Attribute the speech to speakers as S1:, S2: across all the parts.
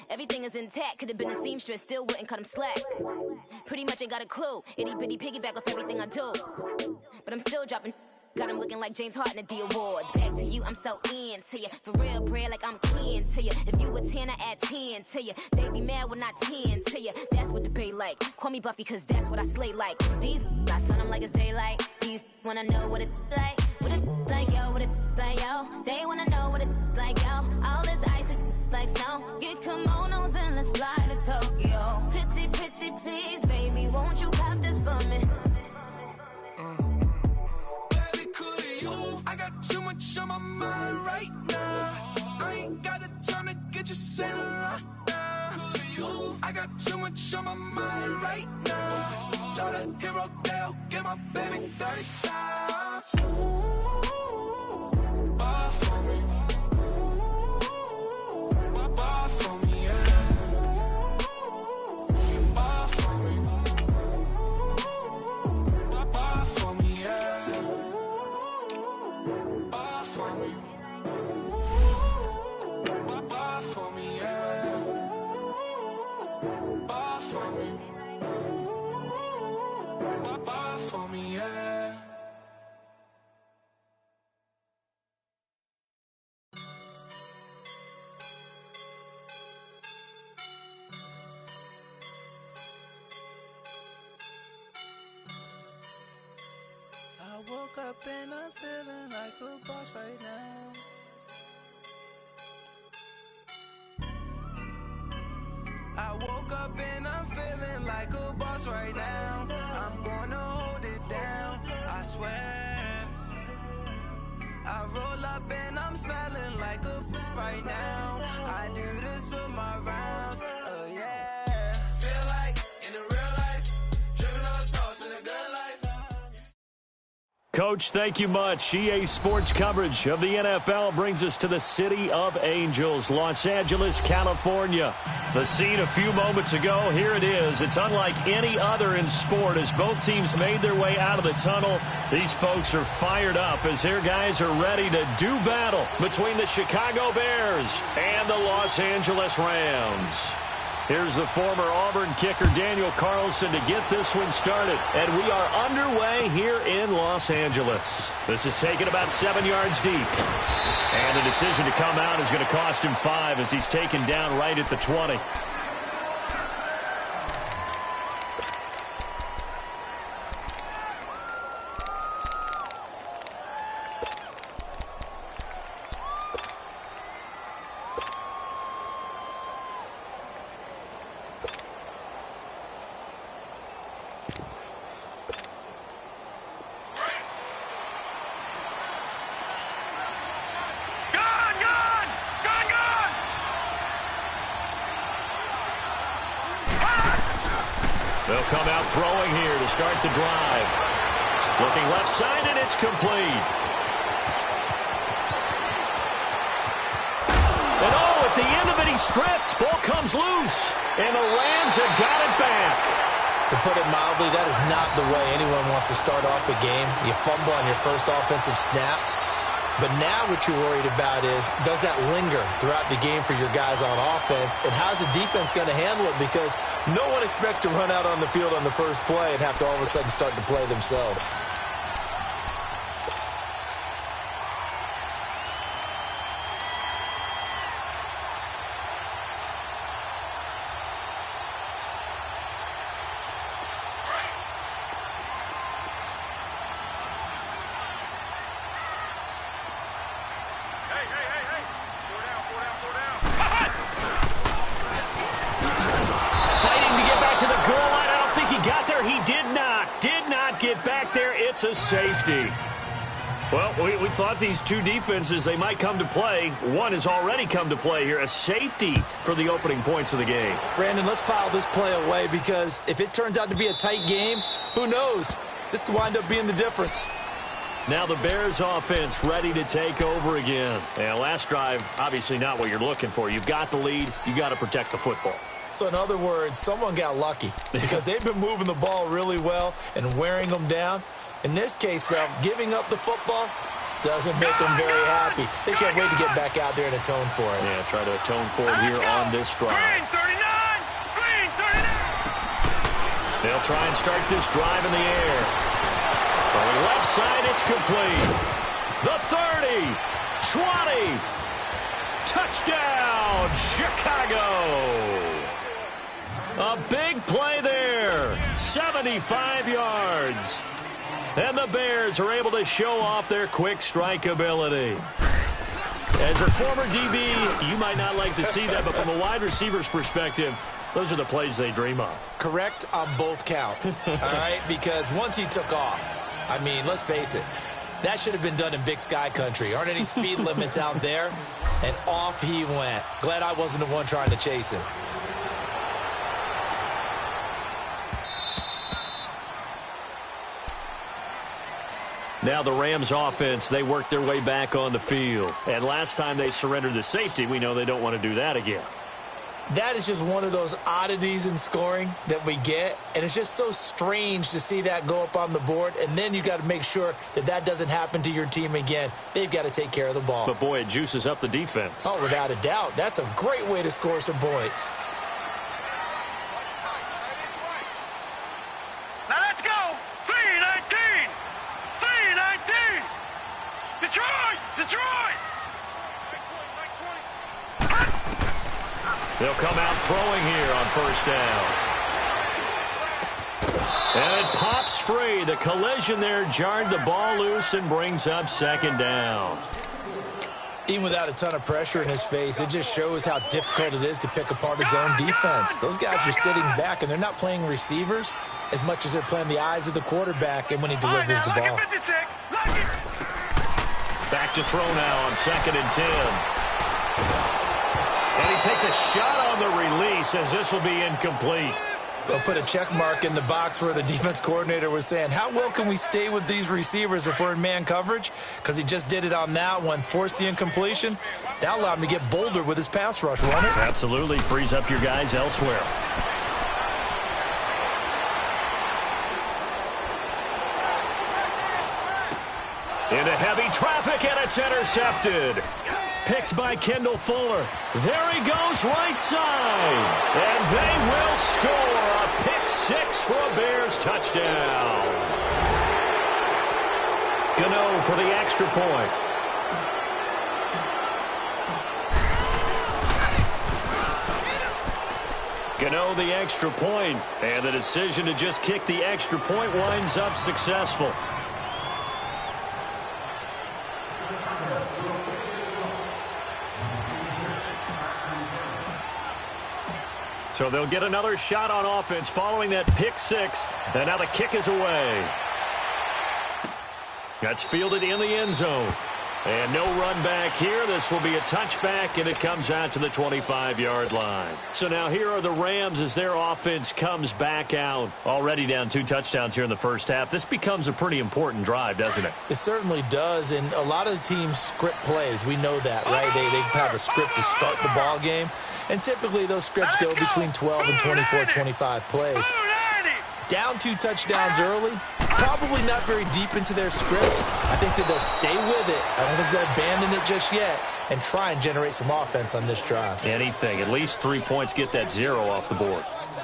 S1: Everything is intact, could have been a seamstress, still wouldn't cut him slack. Pretty much ain't got a clue, itty bitty piggyback off everything I do. But I'm still dropping, got him looking like James Harden at the awards. Back to you, I'm so into you. For real, bread, like I'm kin to you. If you a 10, I add 10 to you. They be mad when I 10 to you. That's what the bay like. Call me Buffy, cause that's what I slay like. These, I sun them like it's daylight. These wanna know what it's like. What it like, yo, what it like, yo. They wanna know what it's like, yo. All this ice is like snow. Get kimonos and let's fly to Tokyo. Pretty, pretty, please, baby, won't you have this for me?
S2: I got too much on my mind right now. I ain't got the time to get you sailing right now. I got too much on my mind right now. Tell the hero Dale, get my baby 30,000. Buy for me. Buy for me, yeah. Buy for me. Buy for me, yeah. Buy for me. Buy for me, yeah. Buy for me. Buy for me, yeah.
S3: I woke up and I'm feeling like a boss right now. I woke up and I'm feeling like a boss right now. I'm gonna hold it down, I swear. I roll up and I'm smelling like a right now. I do this for my rounds, oh yeah. Feel like in the real life, dripping on sauce in a good life.
S4: Coach, thank you much. EA Sports coverage of the NFL brings us to the City of Angels, Los Angeles, California. The scene a few moments ago, here it is. It's unlike any other in sport as both teams made their way out of the tunnel. These folks are fired up as their guys are ready to do battle between the Chicago Bears and the Los Angeles Rams. Here's the former Auburn kicker Daniel Carlson to get this one started. And we are underway here in Los Angeles. This is taken about 7 yards deep. And the decision to come out is going to cost him 5 as he's taken down right at the 20. They'll come out throwing here to start the drive. Looking left side, and it's complete. And at the end of it, he's stripped. Ball comes loose, and the Rams have got it back.
S5: To put it mildly, that is not the way anyone wants to start off a game. You fumble on your first offensive snap. But now what you're worried about is, does that linger throughout the game for your guys on offense? And how's the defense going to handle it? Because no one expects to run out on the field on the first play and have to all of a sudden start to play themselves.
S4: It's a safety. Well, we thought these two defenses, they might come to play. One has already come to play here. A safety for the opening points of the game.
S5: Brandon, let's pile this play away because if it turns out to be a tight game, who knows? This could wind up being the difference.
S4: Now the Bears offense ready to take over again. And last drive, obviously not what you're looking for. You've got the lead. You got to protect the football.
S5: So in other words, someone got lucky because they've been moving the ball really well and wearing them down. In this case, though, giving up the football, Doesn't make them very happy. They can't wait to get back out there and atone for it.
S4: Yeah, try to atone for it here on this drive.
S2: Green 39! Green 39!
S4: They'll try and start this drive in the air. From the left side, it's complete. The 30, 20, touchdown, Chicago. A big play there, 75 yards. And the Bears are able to show off their quick strike ability. As a former DB, you might not like to see that, but from a wide receiver's perspective, those are the plays they dream of.
S5: Correct on both counts, all right? Because once he took off, I mean, let's face it, that should have been done in Big Sky country. Aren't any speed limits out there? And off he went. Glad I wasn't the one trying to chase him.
S4: Now the Rams offense, they worked their way back on the field. And last time they surrendered the safety, we know they don't want to do that again.
S5: That is just one of those oddities in scoring that we get. And it's just so strange to see that go up on the board. And then you got to make sure that that doesn't happen to your team again. They've got to take care of the ball.
S4: But, boy, it juices up the defense.
S5: Oh, without a doubt. That's a great way to score some points.
S2: Now let's go! 3-19! 3-19! Detroit! Detroit!
S4: They'll come out throwing here on first down. And it pops free. The collision there jarred the ball loose and brings up second down.
S5: Even without a ton of pressure in his face, it just shows how difficult it is to pick apart his own defense. Those guys are sitting back, and they're not playing receivers as much as they're playing the eyes of the quarterback and when he delivers the ball.
S4: Back to throw now on 2nd and 10. And he takes a shot on the release as this will be incomplete.
S5: They'll put a check mark in the box where the defense coordinator was saying, how well can we stay with these receivers if we're in man coverage? Because he just did it on that one, forced the incompletion. That allowed him to get bolder with his pass rush, won't it?
S4: Absolutely, frees up your guys elsewhere. Into heavy traffic, and it's intercepted. Picked by Kendall Fuller. There he goes, right side. And they will score a pick six for a Bears touchdown. Gano for the extra point. Gano the extra point. And the decision to just kick the extra point winds up successful. So they'll get another shot on offense following that pick six. And now the kick is away. That's fielded in the end zone. And no run back here. This will be a touchback, and it comes out to the 25-yard line. So now here are the Rams as their offense comes back out. Already down 2 touchdowns here in the first half. This becomes a pretty important drive, doesn't it?
S5: It certainly does, and a lot of the teams script plays. We know that, right? They have a script to start the ball game, and typically those scripts go between 12 and 24, 25 plays. Down 2 touchdowns early, probably not very deep into their script. I think that they'll stay with it. I don't think they'll abandon it just yet and try and generate some offense on this drive.
S4: Anything. At least 3 points, get that 0 off the board.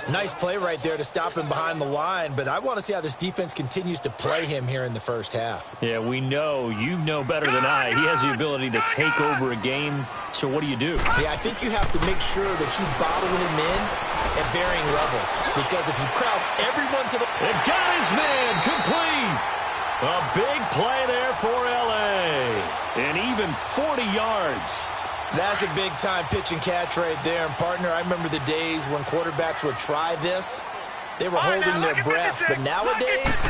S5: Nice play right there to stop him behind the line, but I want to see how this defense continues to play him here in the first half.
S4: Yeah, we know. You know better than I. He has the ability to take over a game, so what do you do?
S5: Yeah, I think you have to make sure that you bottle him in at varying levels, because if you crowd everyone to the...
S4: It got his man complete. A big play there for L.A. And even 40 yards.
S5: That's a big-time pitch and catch right there. And, partner, I remember the days when quarterbacks would try this. They were holding their breath. But nowadays,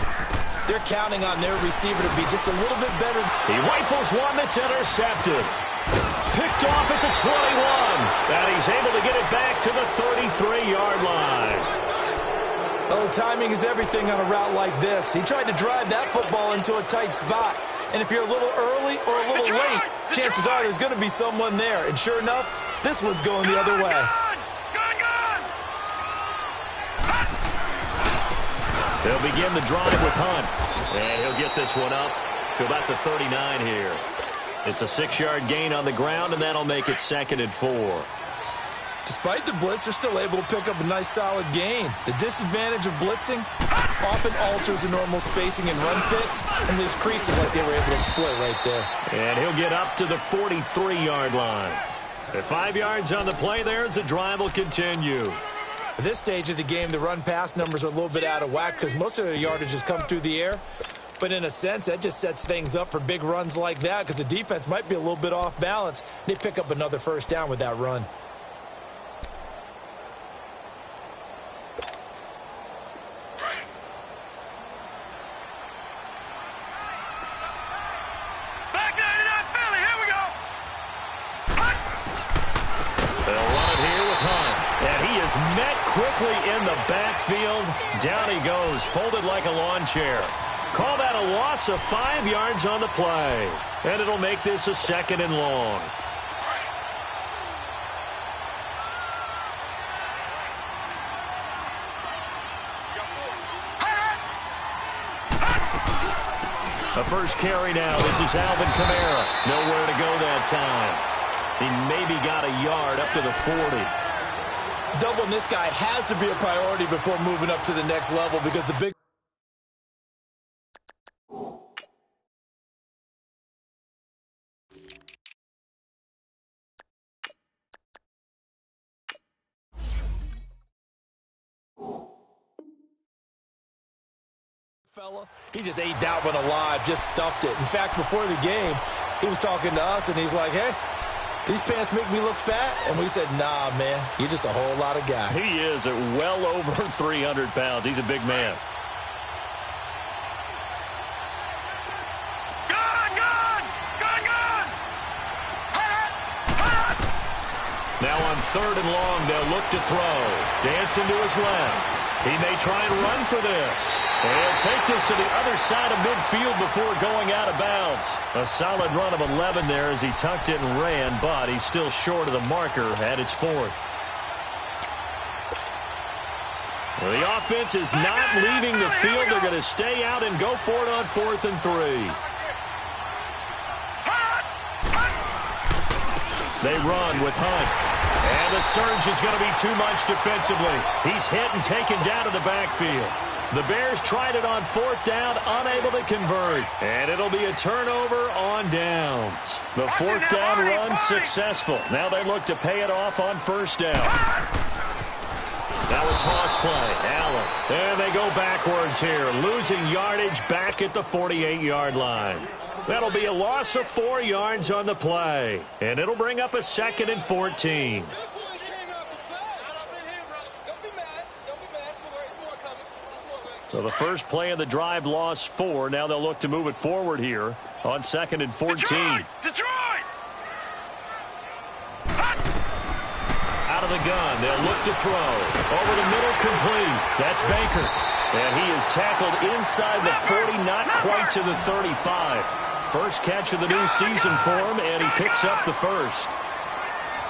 S5: they're counting on their receiver to be just a little bit better.
S4: He rifles one that's intercepted. Picked off at the 21. And he's able to get it back to the 33-yard line.
S5: Oh, timing is everything on a route like this. He tried to drive that football into a tight spot. And if you're a little early or a little late, chances are there's going to be someone there. And sure enough, this one's going the other way.
S4: They'll begin the drive with Hunt. And he'll get this one up to about the 39 here. It's a 6-yard gain on the ground, and that'll make it 2nd and 4.
S5: Despite the blitz, they're still able to pick up a nice, solid gain. The disadvantage of blitzing often alters the normal spacing and run fits and leaves creases like they were able to exploit right there.
S4: And he'll get up to the 43-yard line. At 5 yards on the play there, the drive will continue.
S5: At this stage of the game, the run-pass numbers are a little bit out of whack because most of the yardage has come through the air. But in a sense, that just sets things up for big runs like that because the defense might be a little bit off balance. They pick up another first down with that run.
S4: Met quickly in the backfield. Down he goes, folded like a lawn chair. Call that a loss of 5 yards on the play. And it'll make this a 2nd and long. The first carry now. This is Alvin Kamara. Nowhere to go that time. He maybe got a yard up to the 40.
S5: Doubling this guy has to be a priority before moving up to the next level because the big fella, he just ate that one alive, just stuffed it. In fact, before the game, he was talking to us and he's like, hey, these pants make me look fat. And we said, nah, man, you're just a whole lot of guy.
S4: He is at well over 300 pounds. He's a big man. Now on 3rd and long, they'll look to throw. Dancing to his left. He may try and run for this. And he'll take this to the other side of midfield before going out of bounds. A solid run of 11 there as he tucked it and ran, but he's still short of the marker at its 4th. Well, the offense is not leaving the field. They're going to stay out and go for it on 4th and 3. They run with Hunt. And the surge is going to be too much defensively. He's hit and taken down to the backfield. The Bears tried it on 4th down, unable to convert. And it'll be a turnover on downs. The 4th down run successful. Now they look to pay it off on 1st down. Now a toss play. Allen. And they go backwards here, losing yardage back at the 48-yard line. That'll be a loss of 4 yards on the play. And it'll bring up a 2nd and 14. So the first play of the drive lost 4. Now they'll look to move it forward here on 2nd and 14.
S2: Detroit!
S4: Out of the gun, they'll look to throw. Over the middle, complete. That's Baker. And he is tackled inside the 40, not quite to the 35. First catch of the new season for him, and he picks up the first.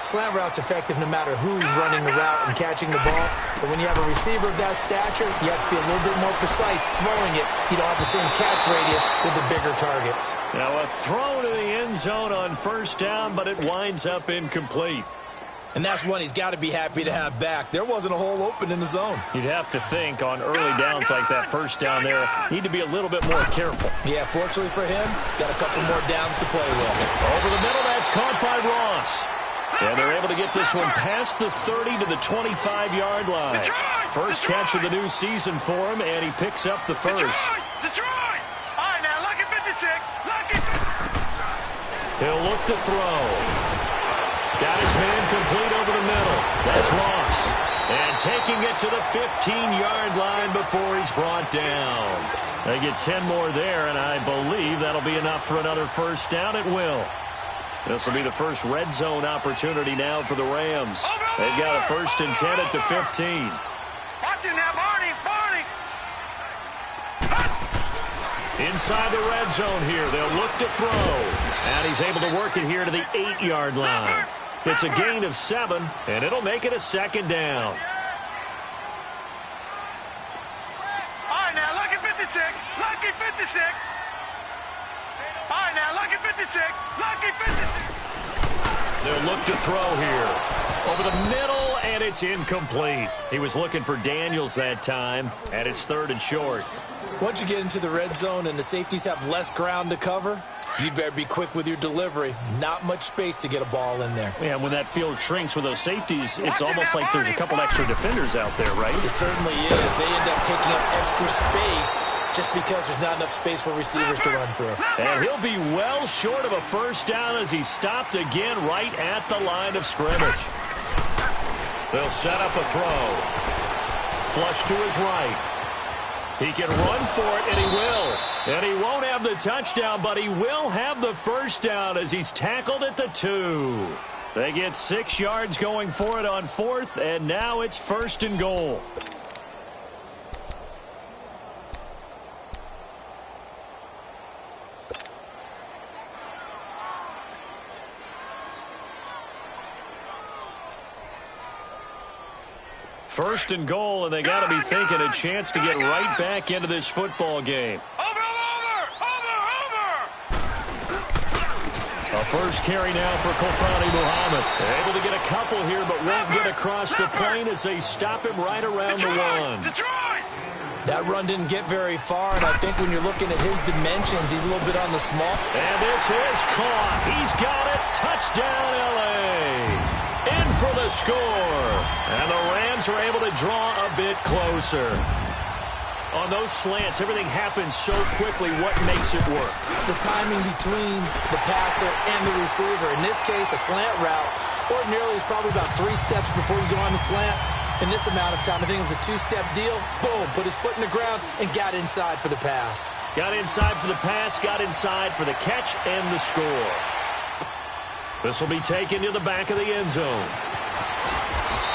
S5: Slant route's effective no matter who's running the route and catching the ball. But when you have a receiver of that stature, you have to be a little bit more precise throwing it. You don't have the same catch radius with the bigger targets.
S4: Now a throw to the end zone on 1st down, but it winds up incomplete.
S5: And that's one he's got to be happy to have back. There wasn't a hole open in the zone.
S4: You'd have to think on early downs like that 1st down there, need to be a little bit more careful.
S5: Yeah, fortunately for him, got a couple more downs to play with.
S4: Over the middle, that's caught by Ross. And they're able to get this one past the 30 to the 25-yard line. First catch of the new season for him, and he picks up the first.
S2: Detroit! All right, now, lucky 56. Lucky.
S4: He'll look to throw. Got his man complete over the middle. That's Ross. And taking it to the 15-yard line before he's brought down. They get 10 more there, and I believe that'll be enough for another first down. It will. This will be the first red zone opportunity now for the Rams. They've got a 1st and 10 at the 15.
S2: Watching that, Barney.
S4: Inside the red zone here, they'll look to throw. And he's able to work it here to the 8-yard line. It's a gain of 7, and it'll make it a 2nd down.
S2: All right, now, lucky 56. Lucky 56. All right, now, lucky 56. Lucky 56.
S4: They'll look to throw here. Over the middle, and it's incomplete. He was looking for Daniels that time, and it's 3rd and short.
S5: Once you get into the red zone and the safeties have less ground to cover, you'd better be quick with your delivery. Not much space to get a ball in there.
S4: Yeah, when that field shrinks with those safeties, it's almost like there's a couple extra defenders out there, right?
S5: It certainly is. They end up taking up extra space just because there's not enough space for receivers to run through.
S4: And he'll be well short of a first down as he's stopped again right at the line of scrimmage. They'll set up a throw. Flush to his right. He can run for it, and he will. And he won't have the touchdown, but he will have the first down as he's tackled at the 2. They get 6 yards going for it on 4th, and now it's 1st and goal. First and goal, and they got to be thinking a chance to get right back into this football game.
S2: Over.
S4: A first carry now for Kofani Muhammad. They're able to get a couple here, but won't get across the plane as they stop him right around the 1.
S5: That run didn't get very far, and I think when you're looking at his dimensions, he's a little bit on the small.
S4: And this is caught. He's got it. Touchdown, L.A. In for the score. And the Rams are able to draw a bit closer. On those slants, everything happens so quickly. What makes it work?
S5: The timing between the passer and the receiver. In this case, a slant route ordinarily is probably about 3 steps before you go on the slant. In this amount of time, I think it was a 2-step deal. Boom, put his foot in the ground and got inside for the pass.
S4: Got inside for the pass, got inside for the catch and the score. This will be taken to the back of the end zone.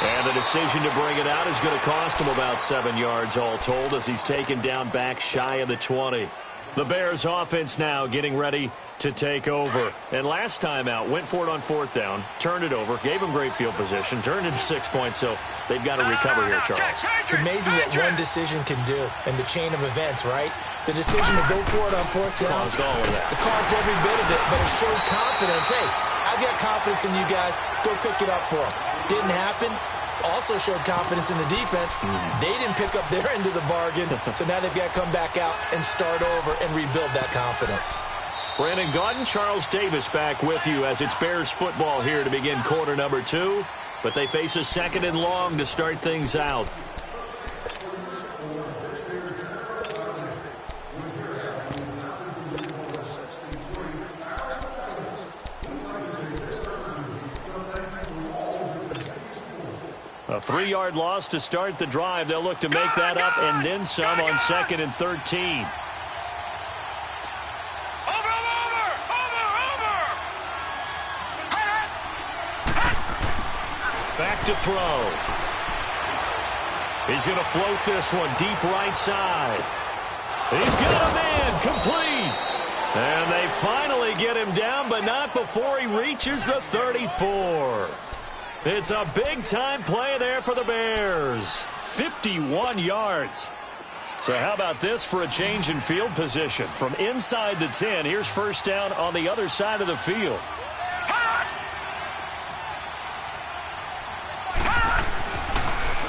S4: And the decision to bring it out is going to cost him about 7 yards all told as he's taken down back shy of the 20. The Bears offense now getting ready to take over. And last time out, went for it on 4th down, turned it over, gave him great field position, turned it to 6 points, so they've got to recover here, Charles.
S5: It's amazing what one decision can do in the chain of events, right? The decision to go for it on 4th down.
S4: Caused all of that.
S5: It caused every bit of it, but it showed confidence. Hey, I've got confidence in you guys. Go pick it up for them. Didn't happen. Also showed confidence in the defense. They didn't pick up their end of the bargain, so now they've got to come back out and start over and rebuild that confidence.
S4: Brandon Gaudin, Charles Davis back with you as it's Bears football here to begin quarter number 2. But they face a 2nd and long to start things out. A 3-yard loss to start the drive. They'll look to make that up and then some on 2nd and 13. Back to throw. He's going to float this one deep right side. He's got a man complete. And they finally get him down, but not before he reaches the 34. It's a big-time play there for the Bears. 51 yards. So how about this for a change in field position? From inside the 10, here's first down on the other side of the field.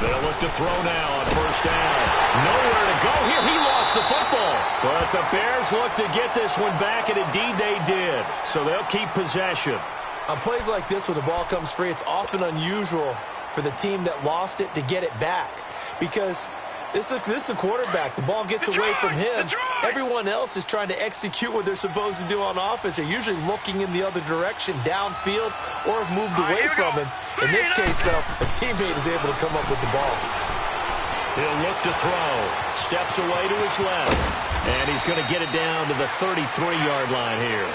S4: They'll look to throw now on first down. Nowhere to go here. He lost the football. But the Bears look to get this one back, and indeed they did. So they'll keep possession.
S5: On plays like this, when the ball comes free, it's often unusual for the team that lost it to get it back. Because this is the quarterback. The ball gets away from him. Everyone else is trying to execute what they're supposed to do on offense. They're usually looking in the other direction, downfield, or have moved away from him. In this case, though, a teammate is able to come up with the ball.
S4: He'll look to throw. Steps away to his left. And he's going to get it down to the 33-yard line here.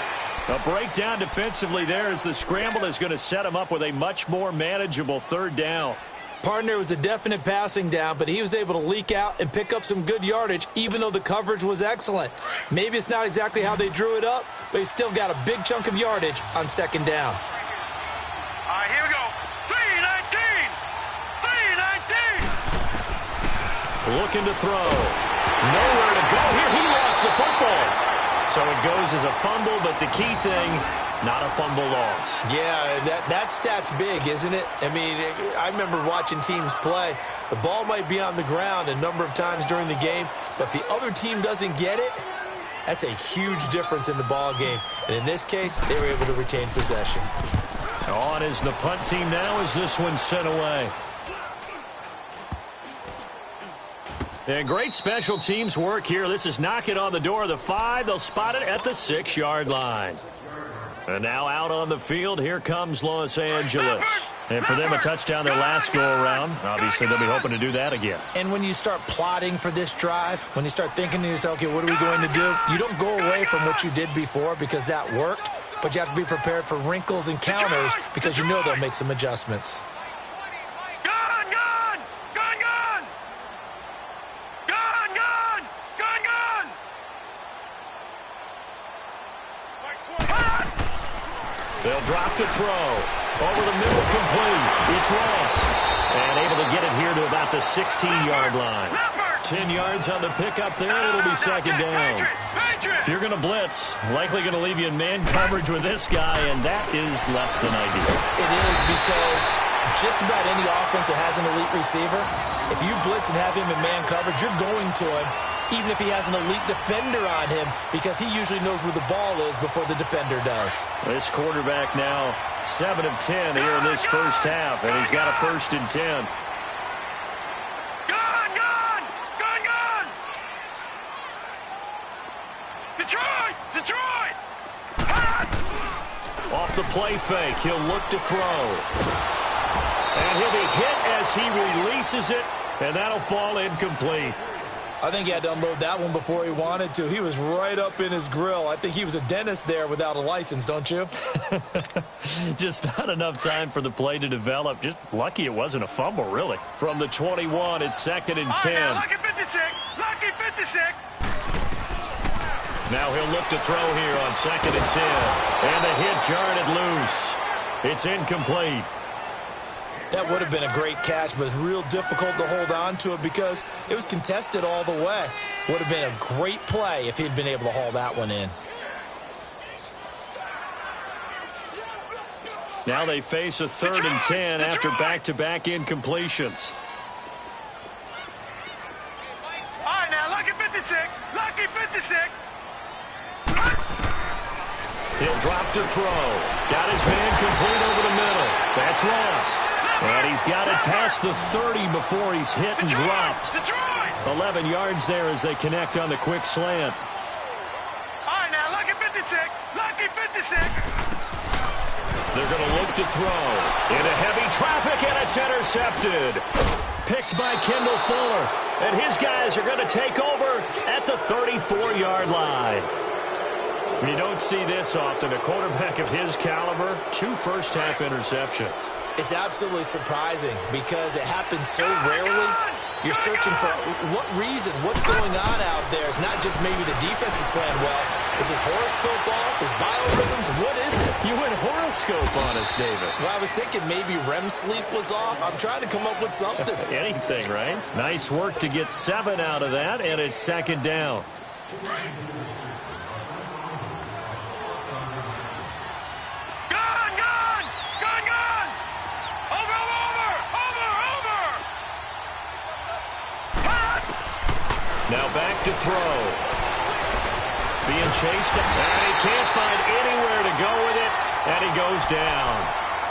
S4: A breakdown defensively there as the scramble is going to set him up with a much more manageable 3rd down.
S5: Partner was a definite passing down, but he was able to leak out and pick up some good yardage, even though the coverage was excellent. Maybe it's not exactly how they drew it up, but he still got a big chunk of yardage on 2nd down.
S2: All right, here we go. 319! 319!
S4: Looking to throw. Nowhere to go here. He lost the football. So it goes as a fumble, but the key thing, not a fumble loss.
S5: Yeah, that stat's big, isn't it? I mean, I remember watching teams play. The ball might be on the ground a number of times during the game, but the other team doesn't get it. That's a huge difference in the ball game. And in this case, they were able to retain possession.
S4: On is the punt team now as this one's sent away. And great special teams work here. This is knocking on the door of the 5. They'll spot it at the 6-yard line. And now out on the field, here comes Los Angeles. And for them, a touchdown their last go-around. Obviously, they'll be hoping to do that again.
S5: And when you start plotting for this drive, when you start thinking to yourself, okay, what are we going to do? You don't go away from what you did before because that worked, but you have to be prepared for wrinkles and counters because you know they'll make some adjustments.
S4: They'll drop to throw. Over the middle, complete. It's Ross. And able to get it here to about the 16-yard line. 10 yards on the pickup there. It'll be second down. If you're going to blitz, likely going to leave you in man coverage with this guy, and that is less than ideal.
S5: It is because just about any offense that has an elite receiver, if you blitz and have him in man coverage, you're going to him, even if he has an elite defender on him, because he usually knows where the ball is before the defender does.
S4: This quarterback now 7 of 10 here in this first half, and he's got a 1st and 10.
S2: Detroit!
S4: Off the play fake, he'll look to throw. And he'll be hit as he releases it, and that'll fall incomplete.
S5: I think he had to unload that one before he wanted to. He was right up in his grill. I think he was a dentist there without a license, don't you?
S4: Just not enough time for the play to develop. Just lucky it wasn't a fumble, really. From the 21, it's 2nd and 10.
S2: Now, lucky 56. Lucky 56.
S4: Now he'll look to throw here on 2nd and 10. And the hit jarred it loose. It's incomplete.
S5: That would have been a great catch, but it's real difficult to hold on to it because it was contested all the way. Would have been a great play if he'd been able to haul that one in.
S4: Now they face a 3rd and 10 after back-to-back incompletions.
S2: All right, now, lucky 56. Lucky 56.
S4: He'll drop to throw. Got his man complete over the middle. That's Ross. And he's got it past the 30 before he's hit and dropped. 11 yards there as they connect on the quick slant.
S2: All right, now, lucky 56. Lucky 56.
S4: They're going to look to throw. Into heavy traffic, and it's intercepted. Picked by Kendall Fuller. And his guys are going to take over at the 34-yard line. You don't see this often. A quarterback of his caliber, 2 first-half interceptions.
S5: It's absolutely surprising because it happens so rarely. You're searching for what reason, what's going on out there. It's not just maybe the defense is playing well. Is his horoscope off? His biorhythms? What is it?
S4: You went horoscope on us, David.
S5: Well, I was thinking maybe REM sleep was off. I'm trying to come up with something.
S4: Anything, right? Nice work to get 7 out of that, and it's 2nd down. Now back to throw. Being chased, and he can't find anywhere to go with it, and he goes down.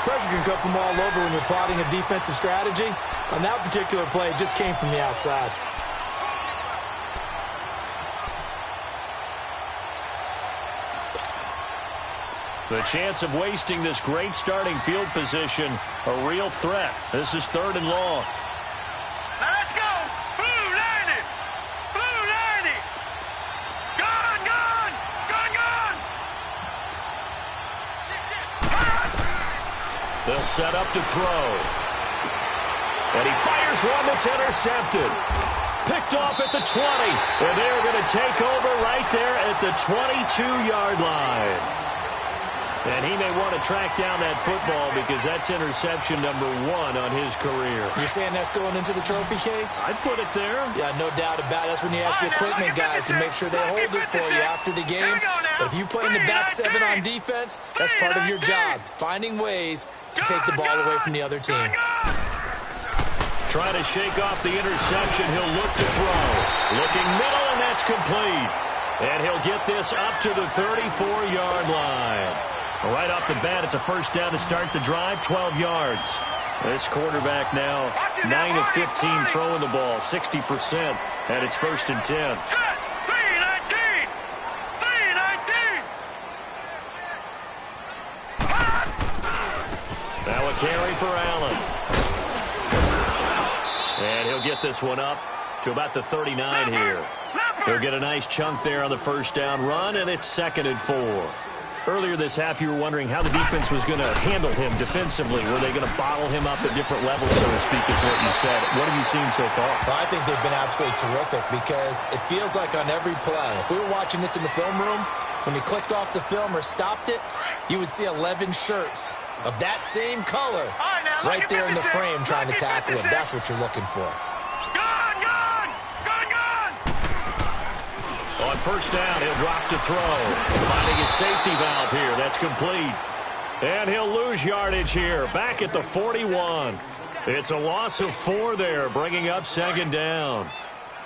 S5: Pressure can come from all over when you're plotting a defensive strategy. On that particular play, it just came from the outside.
S4: The chance of wasting this great starting field position, a real threat. This is 3rd and long.
S2: Now let's go. Blue 90. Blue 90. Gone.
S4: They'll set up to throw. And he fires one that's intercepted. Picked off at the 20. And they're going to take over right there at the 22-yard line. And he may want to track down that football because that's interception number 1 on his career.
S5: You're saying that's going into the trophy case?
S4: I'd put it there.
S5: Yeah, no doubt about it. That's when you ask the equipment guys to make sure they hold it for you after the game. But if you play in the back 7 on defense, that's part of your job, finding ways to take the ball away from the other team.
S4: Trying to shake off the interception. He'll look to throw. Looking middle, and that's complete. And he'll get this up to the 34-yard line. Right off the bat, it's a first down to start the drive, 12 yards. This quarterback now 9 of 15 throwing the ball, 60%, and it's 1st and 10. Now a carry for Allen. And he'll get this one up to about the 39 here. He'll get a nice chunk there on the first down run, and it's 2nd and 4. Earlier this half, you were wondering how the defense was going to handle him defensively. Were they going to bottle him up at different levels, so to speak, is what you said. What have you seen so far?
S5: Well, I think they've been absolutely terrific because it feels like on every play, if we were watching this in the film room, when you clicked off the film or stopped it, you would see 11 shirts of that same color right there in the frame trying to tackle him. That's what you're looking for.
S4: On first down, he'll drop to throw. Finding his safety valve here. That's complete. And he'll lose yardage here. Back at the 41. It's a loss of 4 there, bringing up 2nd down.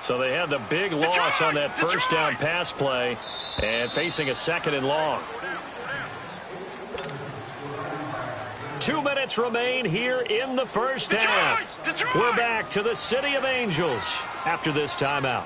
S4: So they had the big loss on that first down pass play and facing a 2nd and long. 2 minutes remain here in the first half. We're back to the City of Angels after this timeout.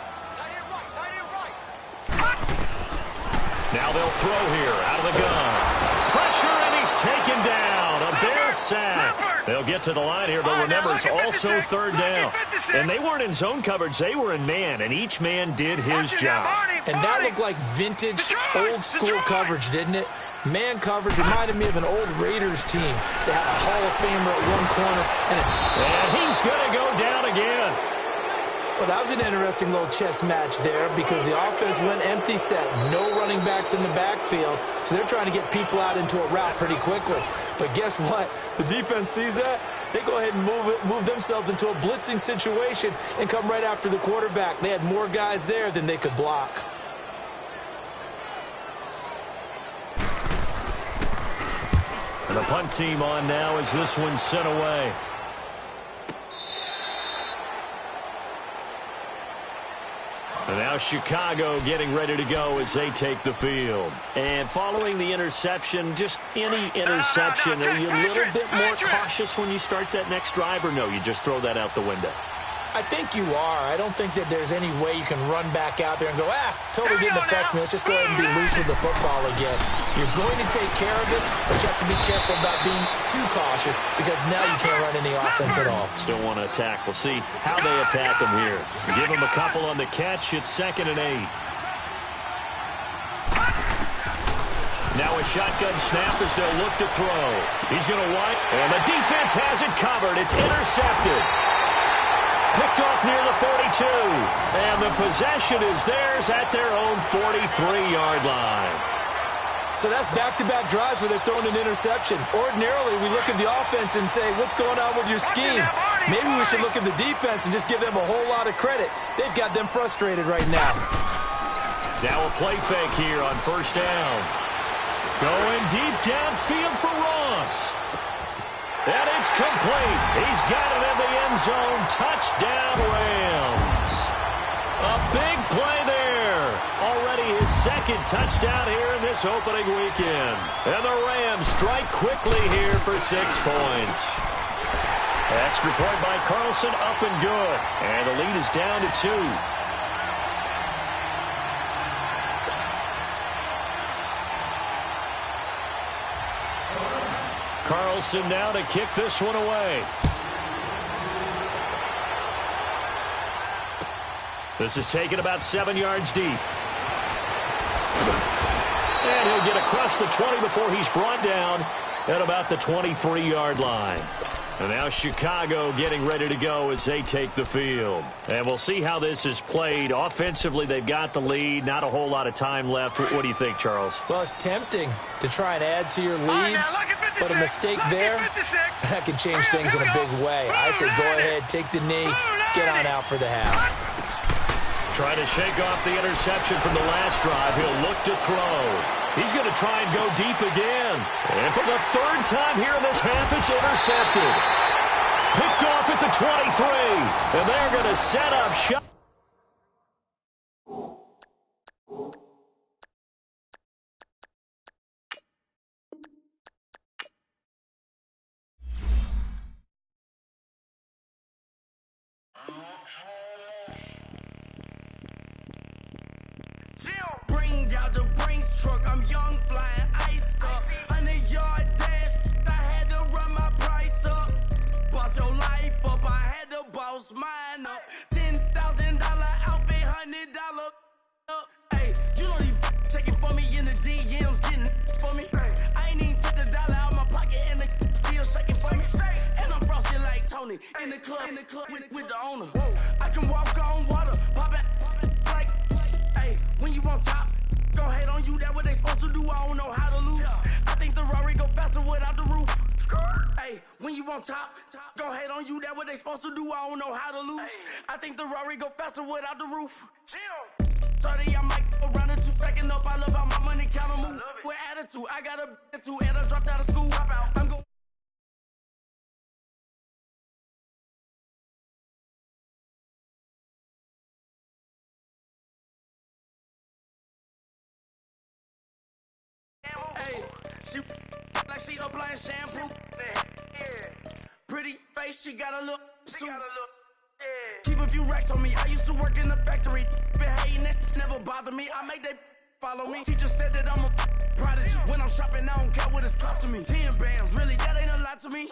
S4: Now they'll throw here out of the gun. Pressure, and he's taken down. A Bear sack. They'll get to the line here, but remember, it's also 3rd down. And they weren't in zone coverage. They were in man, and each man did his job.
S5: And that looked like vintage, old-school coverage, didn't it? Man coverage reminded me of an old Raiders team. They had a Hall of Famer at one corner.
S4: And he's going to go down again.
S5: Well, that was an interesting little chess match there because the offense went empty set. No running backs in the backfield, so they're trying to get people out into a route pretty quickly. But guess what? The defense sees that. They go ahead and move themselves into a blitzing situation and come right after the quarterback. They had more guys there than they could block.
S4: And the punt team on now as this one's sent away. And now Chicago getting ready to go as they take the field. And following the interception, just any interception, are you a little bit more cautious when you start that next drive, or no, you just throw that out the window?
S5: I think you are. I don't think that there's any way you can run back out there and go, totally didn't affect me. Let's just go ahead and be loose with the football again. You're going to take care of it, but you have to be careful about being too cautious because now you can't run any offense at all.
S4: Still want to attack. We'll see how they attack him here. Give him a couple on the catch. It's 2nd and 8. Now a shotgun snap as they'll look to throw. He's going to wipe, and the defense has it covered. It's intercepted. Picked off near the 42. And the possession is theirs at their own 43-yard line.
S5: So that's back-to-back drives where they're throwing an interception. Ordinarily, we look at the offense and say, what's going on with your scheme? Maybe we should look at the defense and just give them a whole lot of credit. They've got them frustrated right now.
S4: Now a play fake here on first down. Going deep downfield for Ross. And it's complete. He's got it in the end zone. Touchdown, Rams. A big play there. Already his 2nd touchdown here in this opening weekend. And the Rams strike quickly here for 6 points. Extra point by Carlson, up and good. And the lead is down to 2. Carlson now to kick this one away. This is taken about 7 yards deep. And he'll get across the 20 before he's brought down at about the 23-yard line. And now Chicago getting ready to go as they take the field. And we'll see how this is played. Offensively, they've got the lead. Not a whole lot of time left. What do you think, Charles?
S5: Well, it's tempting to try and add to your lead, but a mistake there, that can change things in a big way. I say go ahead, take the knee, get on out for the half.
S4: Trying to shake off the interception from the last drive. He'll look to throw. He's going to try and go deep again. And for the third time here in this half, it's intercepted. Picked off at the 23. And they're going to set up shot.
S2: Bring out the Brinks truck, I'm young, flying ice up. 100-yard dash, I had to run my price up. Boss your life up, I had to boss mine up. $10,000 outfit, $100 up. Hey, you know these checking for me in the DMs, getting for me. I ain't even took the dollar out my pocket and the still shaking for me. And I'm frosted like Tony in the club with the owner. I can walk on water, pop it like, hey, when you on top. Go hate on you, that what they supposed to do, I don't know how to lose. I think the Rari go faster without the roof. Hey, when you on top, go hate on you, that what they supposed to do, I don't know how to lose. I think the Rari go faster without the roof. 30, I might go around the two, stacking up, I love how my money counter move. With attitude, I got a attitude, and I dropped out of school. I'm going. Hey, she like she applying shampoo. Pretty face, she got a look. Keep a few racks on me. I used to work in the factory. Been hating it, never bother me. I make they follow me. Teacher said that I'm a prodigy. When I'm shopping, I don't care what it's cost to me. 10 bands, really, that ain't a lot to me.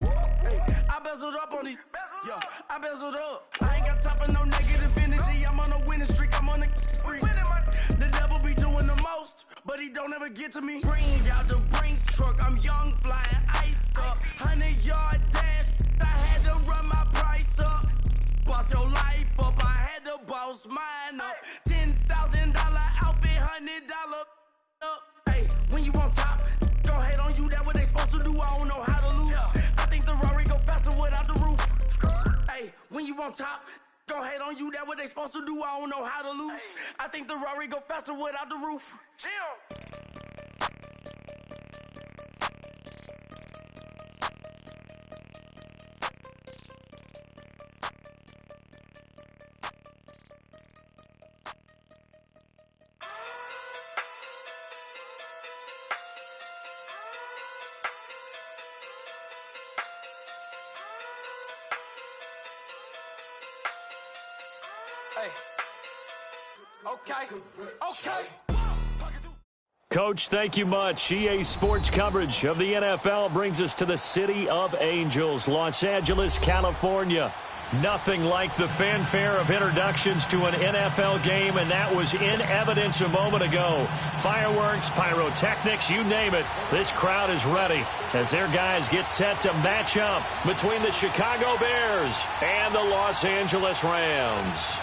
S2: I bezeled up on these. Yo, I bezeled up. I ain't got time for no negative energy. I'm on a winning streak. I'm on a spree. The devil be doing the most, but he don't ever get to me. Bring out the Brinks truck. I'm young, flying ice up. 100-yard dash. I had to run my price up. Boss your life up. I had to boss mine up. $10,000 outfit, $100 up. Hey, when you on top, go hate on you. That what they supposed to do. I don't know how to lose. I think the Rari go faster without the roof. Hey, when you on top, go hate on you. That what they supposed to do. I don't know how to lose. I think the Rari go faster without the roof. Okay.
S4: Coach, thank you much. EA Sports coverage of the NFL brings us to the City of Angels, Los Angeles, California. Nothing like the fanfare of introductions to an NFL game, and that was in evidence a moment ago. Fireworks, pyrotechnics, you name it. This crowd is ready as their guys get set to match up between the Chicago Bears and the Los Angeles Rams.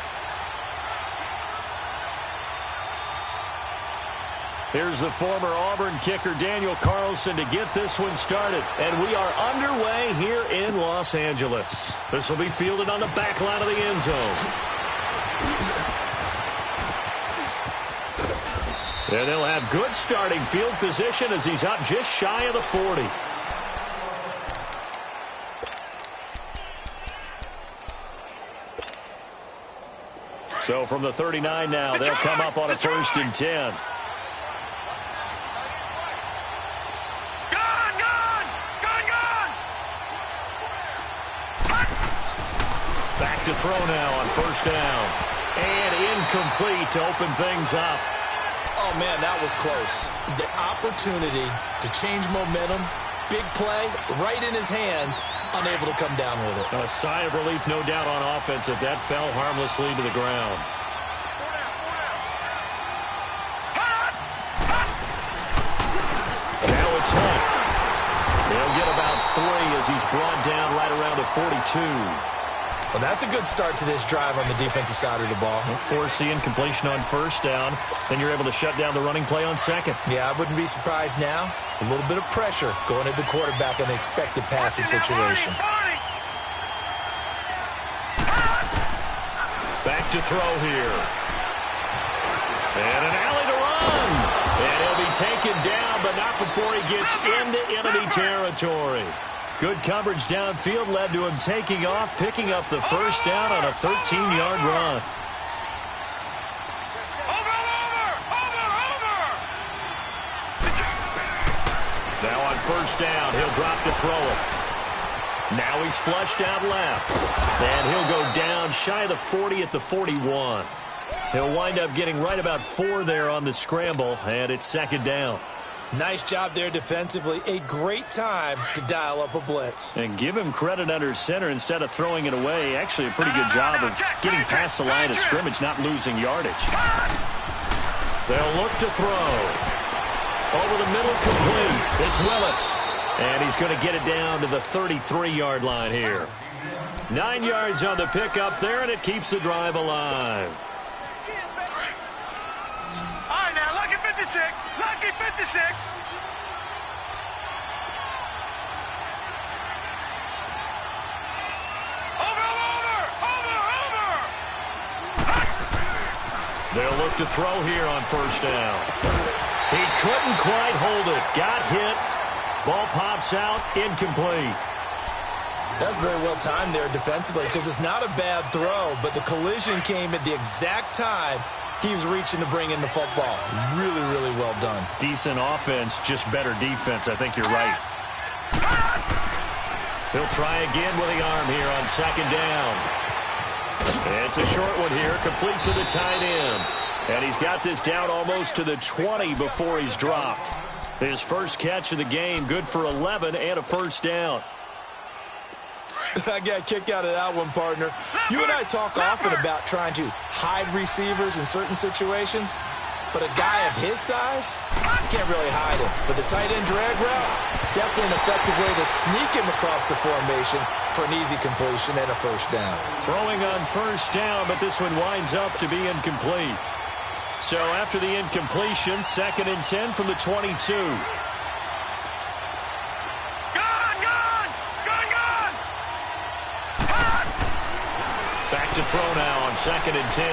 S4: Here's the former Auburn kicker, Daniel Carlson, to get this one started. And we are underway here in Los Angeles. This will be fielded on the back line of the end zone. And they'll have good starting field position as he's up just shy of the 40. So from the 39 now, they'll come up on a 1st and 10. Back to throw now on 1st down. And incomplete to open things up.
S5: Oh, man, that was close. The opportunity to change momentum, big play, right in his hands, unable to come down with it.
S4: A sigh of relief, no doubt, on offense if that fell harmlessly to the ground. Now it's Hunt. He'll get about 3 as he's brought down right around the 42.
S5: Well, that's a good start to this drive on the defensive side of the ball.
S4: We'll force the incompletion on first down. Then you're able to shut down the running play on second.
S5: Yeah, I wouldn't be surprised now. A little bit of pressure going at the quarterback in the expected passing situation.
S4: Back to throw here. And an alley to run. And he'll be taken down, but not before he gets into enemy territory. Good coverage downfield led to him taking off, picking up the first down on a 13-yard run. Now on first down, he'll drop to throw it. Now he's flushed out left. And he'll go down shy of the 40 at the 41. He'll wind up getting right about 4 there on the scramble, and it's second down.
S5: Nice job there defensively. A great time to dial up a blitz.
S4: And give him credit under center instead of throwing it away. Actually a pretty good job of getting past the line of scrimmage, not losing yardage. They'll look to throw. Over the middle, complete. It's Willis. And he's going to get it down to the 33-yard line here. 9 yards on the pickup there, and it keeps the drive alive.
S2: All right, now, lucky 56. Lucky 56.
S4: They'll look to throw here on first down. He couldn't quite hold it. Got hit. Ball pops out. Incomplete.
S5: That's very well timed there defensively because it's not a bad throw, but the collision came at the exact time he was reaching to bring in the football. Really, really well done.
S4: Decent offense, just better defense. I think you're right. He'll try again with the arm here on second down. It's a short one here, complete to the tight end. And he's got this down almost to the 20 before he's dropped. His first catch of the game, good for 11 and a first down.
S5: I got a kick out of that one, partner. You and I talk often about trying to hide receivers in certain situations, but a guy of his size, you can't really hide him. But the tight end drag route, definitely an effective way to sneak him across the formation for an easy completion and a first down.
S4: Throwing on first down, but this one winds up to be incomplete. So after the incompletion, 2nd and 10 from the 22. Back to throw now on 2nd and 10.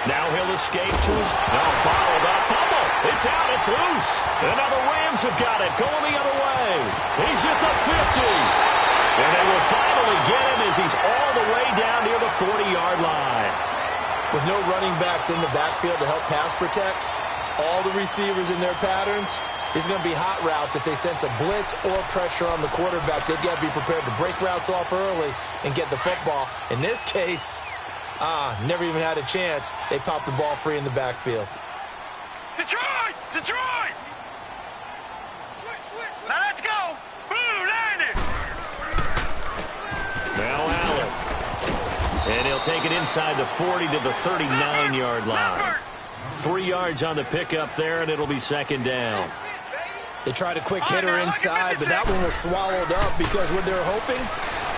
S4: Now he'll escape to his... bottled up. Fumble. It's out. It's loose. And now the Rams have got it. Going the other way. He's at the 50. And they will finally get him as he's all the way down near the 40-yard line.
S5: With no running backs in the backfield to help pass protect, all the receivers in their patterns, these are going to be hot routes. If they sense a blitz or pressure on the quarterback, they've got to be prepared to break routes off early and get the football. In this case, never even had a chance. They popped the ball free in the backfield.
S2: Detroit! Detroit! Now let's go! Boo, landed!
S4: Now Allen. And he'll take it inside the 40 to the 39-yard line. 3 yards on the pickup there, and it'll be second down.
S5: They tried a quick hitter inside, but that one was swallowed up because what they're hoping,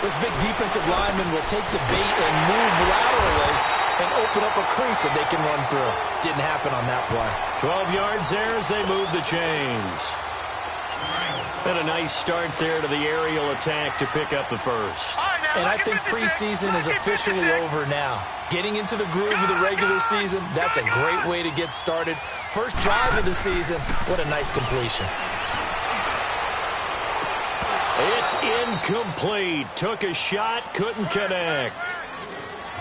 S5: those big defensive linemen will take the bait and move laterally and open up a crease that they can run through. Didn't happen on that play.
S4: 12 yards there as they move the chains. And a nice start there to the aerial attack to pick up the first.
S5: And I think preseason is officially over now. Getting into the groove of the regular season, that's a great way to get started. First drive of the season, what a nice completion.
S4: It's incomplete. Took a shot, couldn't connect.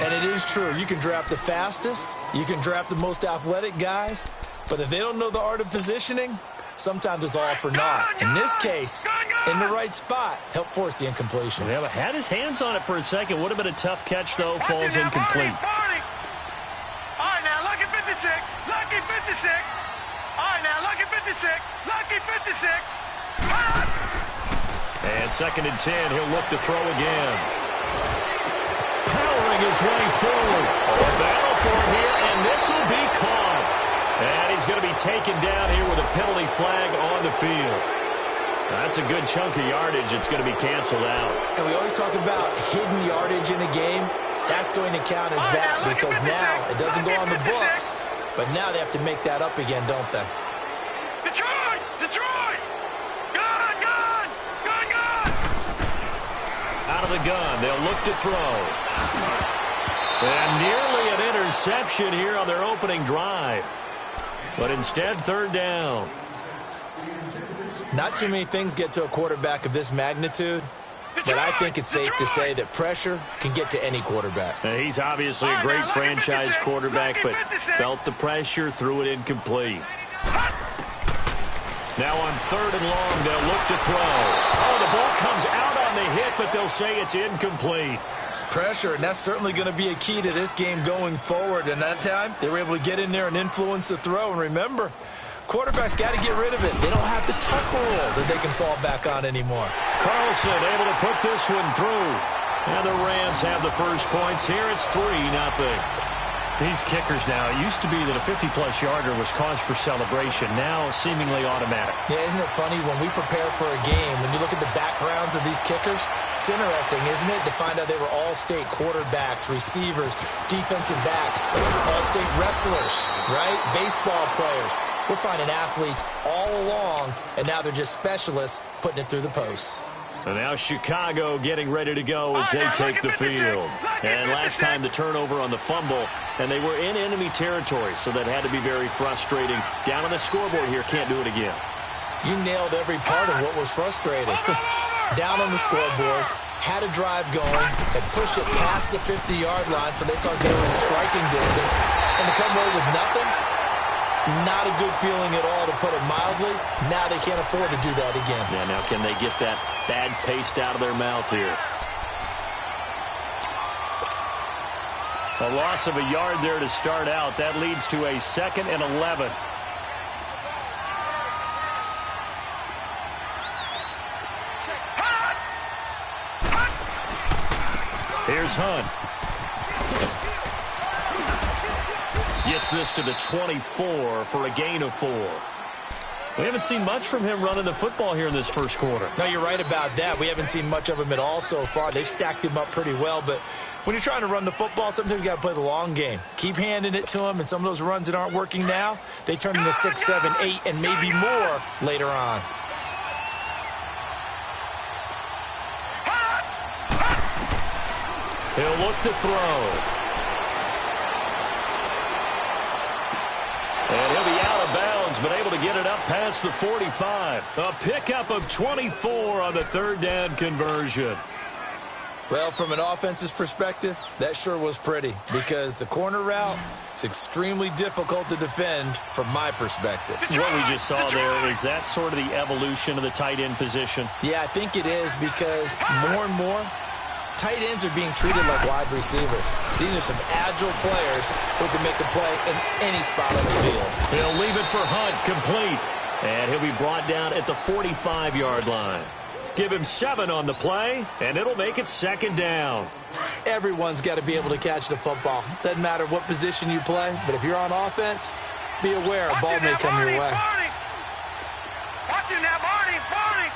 S5: And it is true. You can draft the fastest. You can draft the most athletic guys. But if they don't know the art of positioning, sometimes it's all for naught. In this case, in the right spot, helped force the incompletion.
S4: Yeah, but had his hands on it for a second. Would have been a tough catch, though. Falls incomplete.
S2: All right, now, lucky 56. Lucky 56. All right, now, lucky 56. Lucky 56.
S4: And 2nd and 10. He'll look to throw again. Powering his way forward. A battle for it here, and this will be caught. And he's going to be taken down here with a penalty flag on the field. That's a good chunk of yardage. It's going to be canceled out.
S5: And we always talk about hidden yardage in a game. That's going to count as that because now it doesn't go on the books, but now they have to make that up again, don't they?
S2: Detroit! Detroit! Gun! Gun! Gun! Gun!
S4: Out of the gun, they'll look to throw. And nearly an interception here on their opening drive. But instead, third down.
S5: Not too many things get to a quarterback of this magnitude, but I think it's safe to say that pressure can get to any quarterback.
S4: He's obviously a great franchise quarterback, but felt the pressure, threw it incomplete. Now on third and long, they'll look to throw. Oh, the ball comes out on the hit, but they'll say it's incomplete.
S5: Pressure, and that's certainly going to be a key to this game going forward. And that time, they were able to get in there and influence the throw. And remember, quarterbacks got to get rid of it. They don't have the tuck rule that they can fall back on anymore.
S4: Carlson able to put this one through. And the Rams have the first points here. It's 3-0. These kickers now, it used to be that a 50-plus yarder was cause for celebration. Now seemingly automatic.
S5: Yeah, isn't it funny when we prepare for a game, when you look at the backgrounds of these kickers, it's interesting, isn't it, to find out they were all-state quarterbacks, receivers, defensive backs, all-state wrestlers, right? Baseball players. We're finding athletes all along, and now they're just specialists putting it through the posts.
S4: And now Chicago getting ready to go as they take the field. And last time the turnover on the fumble, and they were in enemy territory, so that had to be very frustrating. Down on the scoreboard here, can't do it again.
S5: You nailed every part of what was frustrating. Down on the scoreboard, had a drive going, had pushed it past the 50-yard line, so they thought they were in striking distance, and to come away with nothing, not a good feeling at all, to put it mildly. Now they can't afford to do that again.
S4: Yeah, now can they get that bad taste out of their mouth here? A loss of a yard there to start out. That leads to a 2nd and 11. Here's Hunt. Gets this to the 24 for a gain of 4. We haven't seen much from him running the football here in this first quarter.
S5: No, you're right about that. We haven't seen much of him at all so far. They've stacked him up pretty well, but when you're trying to run the football, sometimes you got to play the long game. Keep handing it to him, and some of those runs that aren't working now, they turn into 6, 7, 8, and maybe more later on.
S4: He'll look to throw. And he'll be out of bounds, but able to get it up past the 45. A pickup of 24 on the third down conversion.
S5: Well, from an offense's perspective, that sure was pretty, because the corner route is extremely difficult to defend from my perspective.
S4: What we just saw there, is that sort of the evolution of the tight end position?
S5: Yeah, I think it is, because more and more, tight ends are being treated like wide receivers. These are some agile players who can make a play in any spot on the field.
S4: He'll leave it for Hunt, complete. And he'll be brought down at the 45-yard line. Give him 7 on the play, and it'll make it 2nd down.
S5: Everyone's got to be able to catch the football. Doesn't matter what position you play, but if you're on offense, be aware a ball may come your way.
S2: Watch him now, Barney! Barney!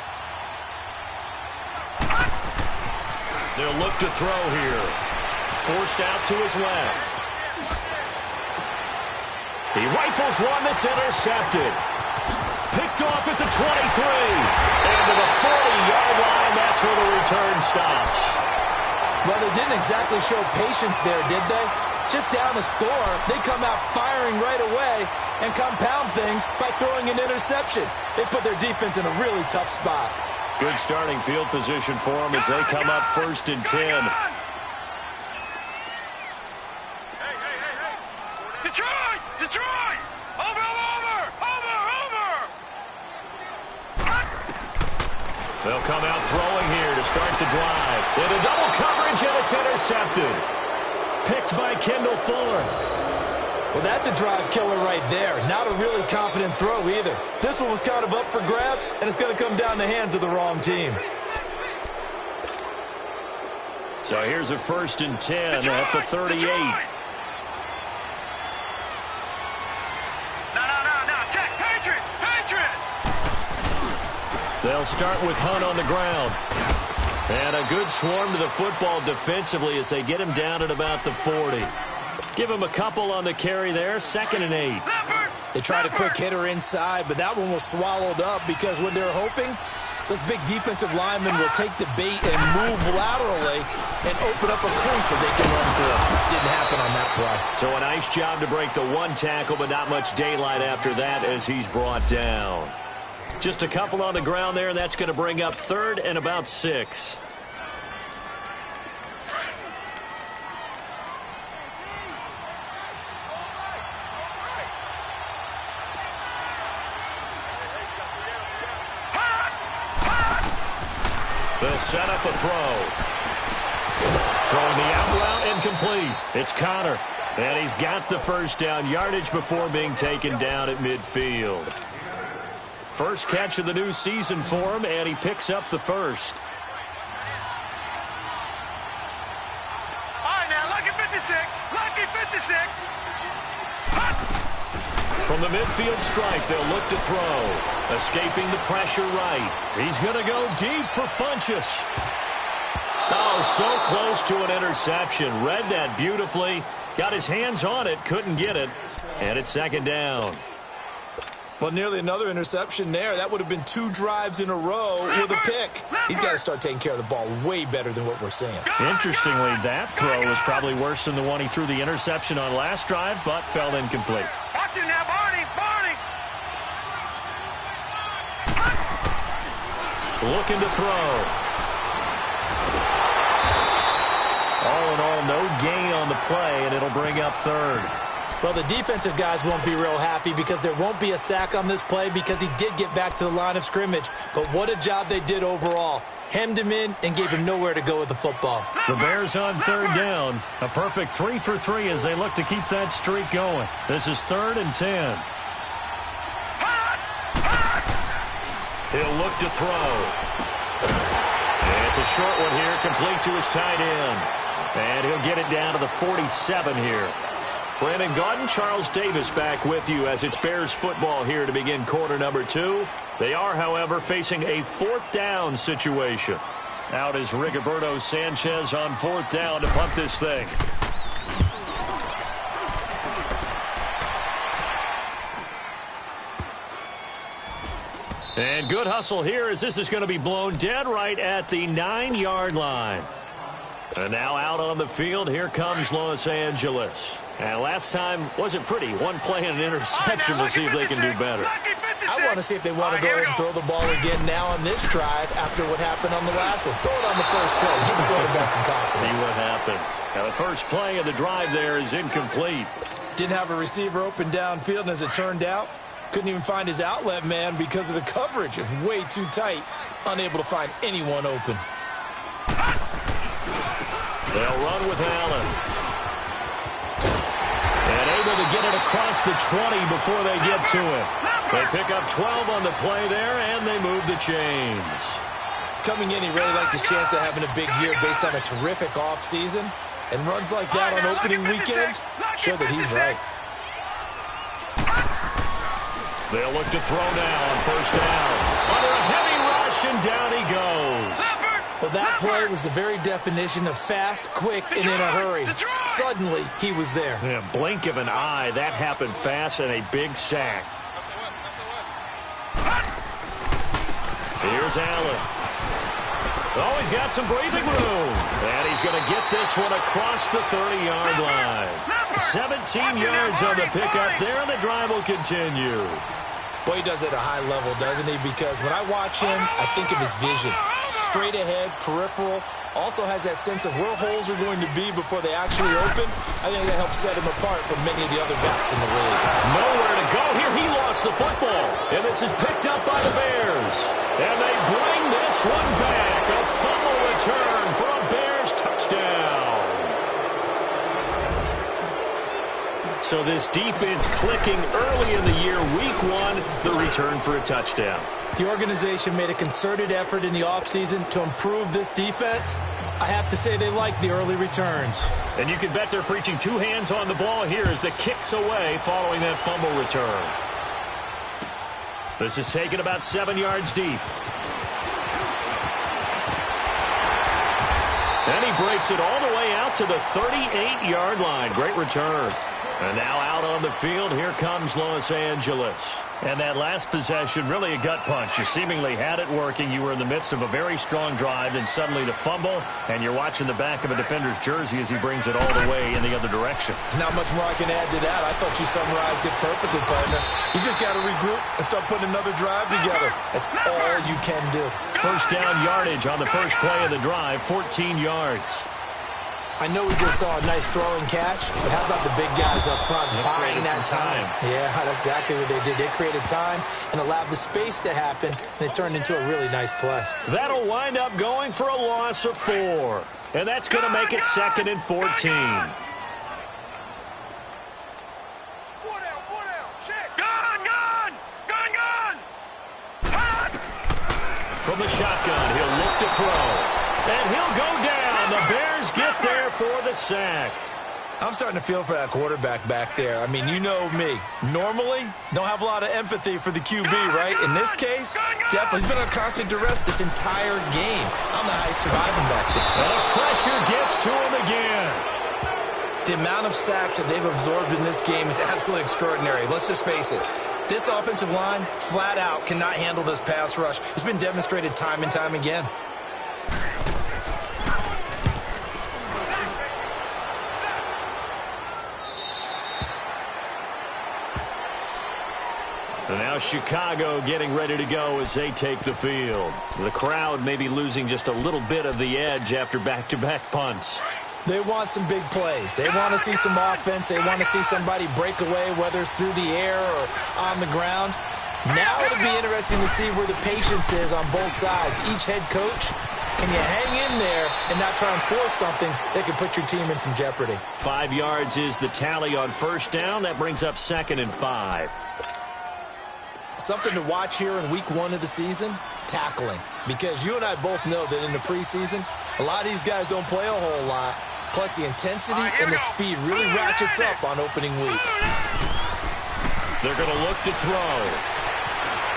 S4: They'll look to throw here. Forced out to his left. He rifles one that's intercepted. Picked off at the 23. And to the 40-yard line, that's where the return stops.
S5: Well, they didn't exactly show patience there, did they? Just down a score, they come out firing right away and compound things by throwing an interception. They put their defense in a really tough spot.
S4: Good starting field position for them as they come up 1st and 10.
S2: Detroit! Detroit! Over!
S4: They'll come out throwing here to start the drive. Into double coverage, and it's intercepted. Picked by Kendall Fuller.
S5: Well, that's a drive killer right there. Not a really confident throw either. This one was kind of up for grabs, and it's going to come down the hands of the wrong team.
S4: So here's a 1st and 10 at the 38.
S2: No, check, Patriot!
S4: They'll start with Hunt on the ground. And a good swarm to the football defensively as they get him down at about the 40. Give him a couple on the carry there, 2nd and 8.
S5: They tried a quick hitter inside, but that one was swallowed up because when they're hoping, those big defensive linemen will take the bait and move laterally and open up a crease so they can run through. Didn't happen on that play.
S4: So a nice job to break the one tackle, but not much daylight after that as he's brought down. Just a couple on the ground there, and that's going to bring up 3rd and about 6. They'll set up a throw. Throwing the out route incomplete. It's Connor. And he's got the first down yardage before being taken down at midfield. First catch of the new season for him, and he picks up the first.
S2: All right, now, lucky 56. Lucky 56.
S4: From the midfield stripe, they'll look to throw. Escaping the pressure right. He's going to go deep for Funchess. Oh, so close to an interception. Read that beautifully. Got his hands on it, couldn't get it. And it's 2nd down.
S5: Well, nearly another interception there. That would have been 2 drives in a row with a pick. He's got to start taking care of the ball way better than what we're seeing.
S4: Interestingly, that throw was probably worse than the one he threw the interception on last drive, but fell incomplete.
S2: Watch it now, Barney. Barney.
S4: Looking to throw. All in all, no gain on the play, and it'll bring up 3rd.
S5: Well, the defensive guys won't be real happy because there won't be a sack on this play because he did get back to the line of scrimmage. But what a job they did overall. Hemmed him in and gave him nowhere to go with the football.
S4: The Bears on 3rd down. A perfect 3 for 3 as they look to keep that streak going. This is 3rd and 10. He'll look to throw. And it's a short one here, complete to his tight end. And he'll get it down to the 47 here. Brandon Gaudin, Charles Davis back with you as it's Bears football here to begin quarter number 2. They are, however, facing a 4th down situation. Out is Rigoberto Sanchez on 4th down to punt this thing. And good hustle here as this is going to be blown dead right at the 9-yard line. And now out on the field, here comes Los Angeles. And last time wasn't pretty. One play and an interception. We'll see if they can do better.
S5: I want to see if they want to go ahead and throw the ball again now on this drive after what happened on the last one. Throw it on the first play. Give the quarterback some confidence.
S4: See what happens. Now the first play of the drive there is incomplete.
S5: Didn't have a receiver open downfield, and as it turned out, couldn't even find his outlet man because of the coverage. It's way too tight. Unable to find anyone open.
S4: They'll run with Allen. And able to get it across the 20 before they get to it. They pick up 12 on the play there, and they move the chains.
S5: Coming in, he really liked his chance of having a big year based on a terrific offseason. And runs like that on opening weekend show that he's right.
S4: They'll look to throw now on first down. Under a heavy rush, and down he goes.
S5: Well, that play was the very definition of fast, quick, and in a hurry. Suddenly, he was there.
S4: Yeah, blink of an eye. That happened fast and a big sack. Here's Allen. Oh, he's got some breathing room. And he's going to get this one across the 30-yard line. 17 yards on the pickup there, and the drive will continue.
S5: Boy, he does it at a high level, doesn't he? Because when I watch him, I think of his vision. Straight ahead, peripheral. Also has that sense of where holes are going to be before they actually open. I think that helps set him apart from many of the other backs in the league.
S4: Nowhere to go here. He lost the football. And this is picked up by the Bears. And they bring this one back. A fumble return for a Bears touchdown. So this defense clicking early in the year. Week 1, the return for a touchdown.
S5: The organization made a concerted effort in the offseason to improve this defense. I have to say they like the early returns.
S4: And you can bet they're preaching 2 hands on the ball here as the kick's away following that fumble return. This is taken about 7 yards deep. And he breaks it all the way out to the 38-yard line. Great return. And now out on the field, here comes Los Angeles. And that last possession, really a gut punch. You seemingly had it working. You were in the midst of a very strong drive, then suddenly the fumble, and you're watching the back of a defender's jersey as he brings it all the way in the other direction.
S5: There's not much more I can add to that. I thought you summarized it perfectly, partner. You just got to regroup and start putting another drive together. That's all you can do.
S4: First down yardage on the first play of the drive, 14 yards.
S5: I know we just saw a nice throwing catch, but how about the big guys up front buying that time? Yeah, that's exactly what they did. They created time and allowed the space to happen, and it turned into a really nice play.
S4: That'll wind up going for a loss of 4. And that's going to make it 2nd and 14. From the shotgun, he'll look to throw. And he'll go down. The Bears get there for the sack.
S5: I'm starting to feel for that quarterback back there. I mean, you know me. Normally, don't have a lot of empathy for the QB, right? In this case, definitely. He's been under constant duress this entire game. I don't know how he's surviving back there.
S4: And the pressure gets to him again.
S5: The amount of sacks that they've absorbed in this game is absolutely extraordinary. Let's just face it. This offensive line, flat out, cannot handle this pass rush. It's been demonstrated time and time again.
S4: And now Chicago getting ready to go as they take the field. The crowd may be losing just a little bit of the edge after back-to-back punts.
S5: They want some big plays. They want to see some offense. They want to see somebody break away, whether it's through the air or on the ground. Now it'll be interesting to see where the patience is on both sides. Each head coach, can you hang in there and not try and force something that could put your team in some jeopardy?
S4: 5 yards is the tally on first down. That brings up 2nd and 5.
S5: Something to watch here in week 1 of the season, tackling. Because you and I both know that in the preseason, a lot of these guys don't play a whole lot. Plus, the intensity and the speed really ratchets up on opening week.
S4: They're going to look to throw.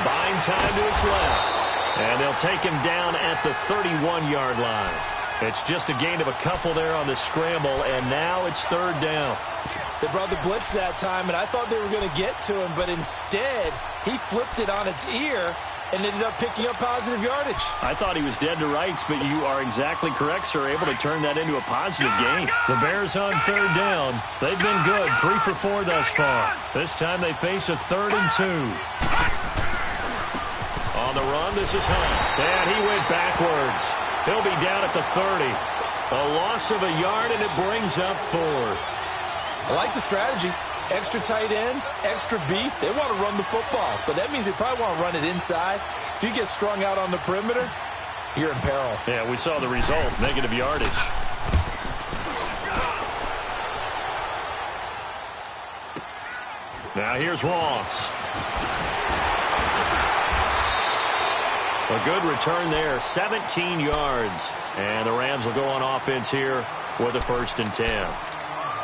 S4: Buying time to his left. And they'll take him down at the 31-yard line. It's just a gain of a couple there on the scramble, and now it's 3rd down.
S5: They brought the blitz that time, and I thought they were going to get to him, but instead, he flipped it on its ear and ended up picking up positive yardage.
S4: I thought he was dead to rights, but you are exactly correct, sir. Able to turn that into a positive gain. The Bears on 3rd down. They've been good, 3 for 4 thus far. This time they face a 3rd and 2. On the run, this is Hunt. And he went backwards. He'll be down at the 30. A loss of a yard, and it brings up 4th.
S5: I like the strategy. Extra tight ends, extra beef. They want to run the football, but that means they probably want to run it inside. If you get strung out on the perimeter, you're in peril.
S4: Yeah, we saw the result, negative yardage. Now here's Ross. A good return there, 17 yards. And the Rams will go on offense here with a 1st and 10.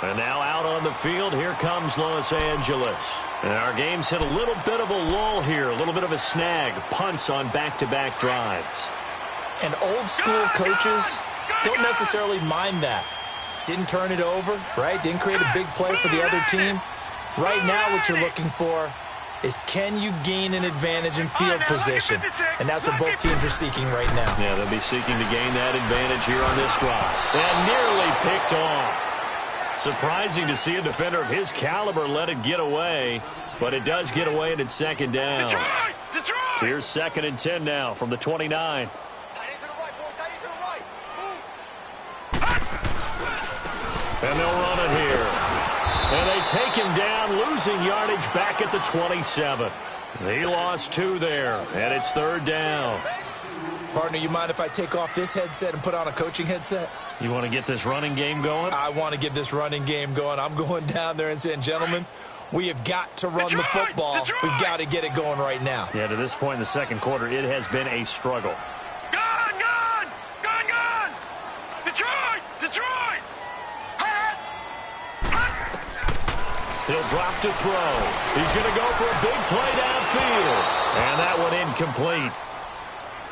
S4: And now out on the field, here comes Los Angeles. And our game's hit a little bit of a lull here, a little bit of a snag. Punts on back-to-back drives.
S5: And old-school coaches don't necessarily mind that. Didn't turn it over, right? Didn't create a big play for the other team. Right now what you're looking for is, can you gain an advantage in field position? And that's what both teams are seeking right now.
S4: Yeah, they'll be seeking to gain that advantage here on this drive. And nearly picked off. Surprising to see a defender of his caliber let it get away, but it does get away and it's 2nd down. Detroit! Here's 2nd and 10 now from the 29. And they'll run it here. And they take him down, losing yardage back at the 27. He lost 2 there, and it's 3rd down.
S5: Partner, you mind if I take off this headset and put on a coaching headset?
S4: You want to get this running game going?
S5: I want to get this running game going. I'm going down there and saying, gentlemen, we have got to run the football. We've got to get it going right now.
S4: Yeah, to this point in the 2nd quarter, it has been a struggle.
S2: Gone! Detroit!
S4: He'll drop to throw. He's going to go for a big play downfield. And that one incomplete.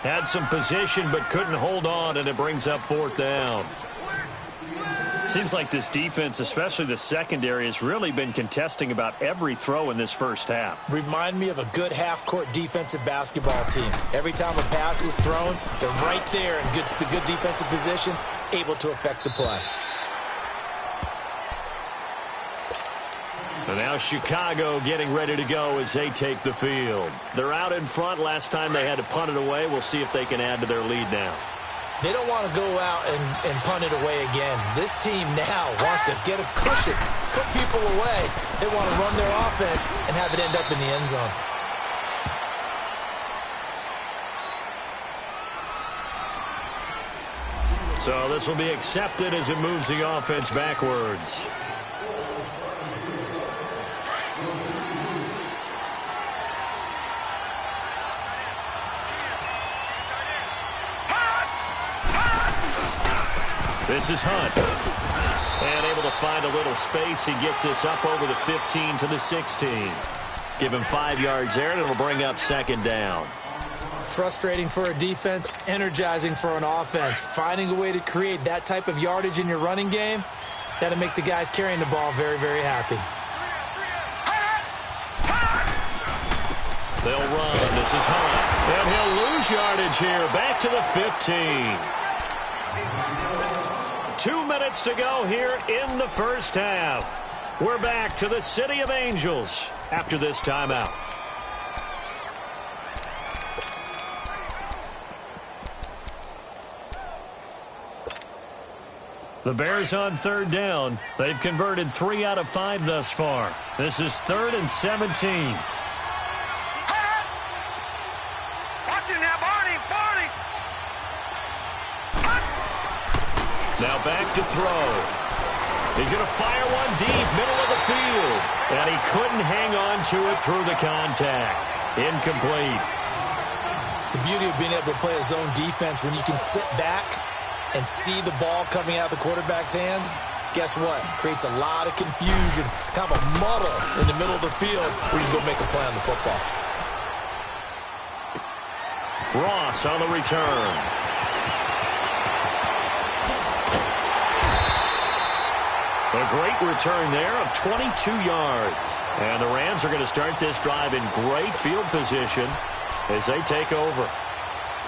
S4: Had some position but couldn't hold on, and it brings up 4th down. Seems like this defense, especially the secondary, has really been contesting about every throw in this first half.
S5: Remind me of a good half-court defensive basketball team. Every time a pass is thrown, they're right there in good defensive position, able to affect the play.
S4: And now Chicago getting ready to go as they take the field. They're out in front. Last time they had to punt it away. We'll see if they can add to their lead now.
S5: They don't want to go out and punt it away again. This team now wants to get a cushion, put people away. They want to run their offense and have it end up in the end zone.
S4: So this will be accepted as it moves the offense backwards. This is Hunt. And able to find a little space. He gets this up over the 15 to the 16. Give him 5 yards there, and it'll bring up second down.
S5: Frustrating for a defense, energizing for an offense. Finding a way to create that type of yardage in your running game, that'll make the guys carrying the ball very, very happy.
S4: They'll run. This is Hunt. And he'll lose yardage here. Back to the 15. 2 minutes to go here in the first half. We're back to the City of Angels after this timeout. The Bears on third down. They've converted 3 out of 5 thus far. This is 3rd and 17. Now back to throw. He's going to fire one deep, middle of the field. And he couldn't hang on to it through the contact. Incomplete.
S5: The beauty of being able to play a zone defense when you can sit back and see the ball coming out of the quarterback's hands, guess what? Creates a lot of confusion, kind of a muddle in the middle of the field where you can go make a play on the football.
S4: Ross on the return. A great return there of 22 yards. And the Rams are going to start this drive in great field position as they take over.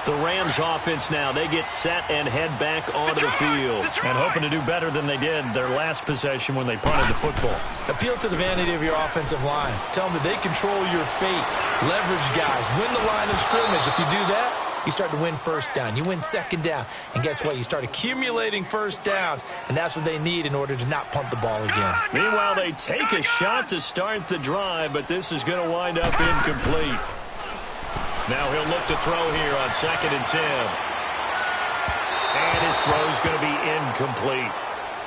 S4: The Rams offense now, they get set and head back onto the field. And hoping to do better than they did their last possession when they punted the football.
S5: Appeal to the vanity of your offensive line. Tell them that they control your fate. Leverage guys. Win the line of scrimmage. If you do that, you start to win first down. You win second down. And guess what? You start accumulating first downs. And that's what they need in order to not punt the ball again.
S4: Meanwhile, they take a shot to start the drive, but this is going to wind up incomplete. Now he'll look to throw here on 2nd and 10. And his throw's going to be incomplete.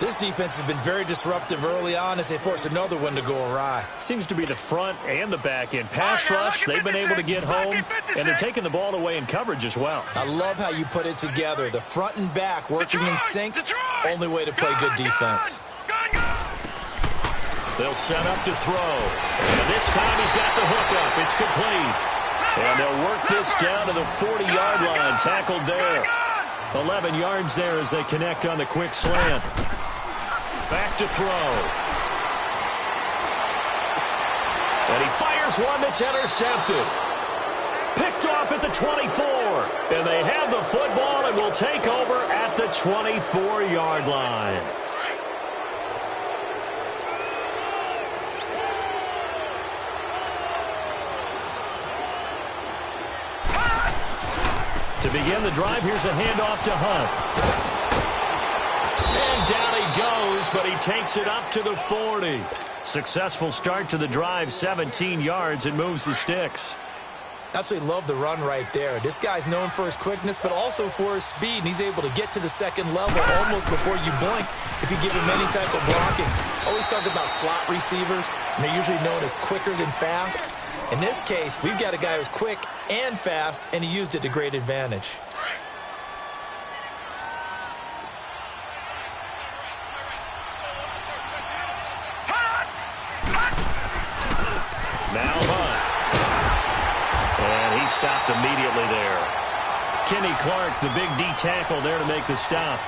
S5: This defense has been very disruptive early on as they force another one to go awry.
S4: Seems to be the front and the back end. Pass rush, they've been able to get home, and they're taking the ball away in coverage as well.
S5: I love how you put it together. The front and back working in sync, only way to play good defense.
S4: They'll set up to throw. And this time he's got the hook up. It's complete. And they'll work this down to the 40-yard line. Tackled there. 11 yards there as they connect on the quick slant. Back to throw. And he fires one that's intercepted. Picked off at the 24. And they have the football and will take over at the 24-yard line. To begin the drive, here's a handoff to Hunt. And down he goes, but he takes it up to the 40. Successful start to the drive, 17 yards, and moves the sticks.
S5: Absolutely love the run right there. This guy's known for his quickness, but also for his speed, and he's able to get to the second level almost before you blink if you give him any type of blocking. Always talk about slot receivers, and they're usually known as quicker than fast. In this case, we've got a guy who's quick and fast, and he used it to great advantage.
S4: Now Hunt. And he stopped immediately there. Kenny Clark, the big D tackle there to make the stop.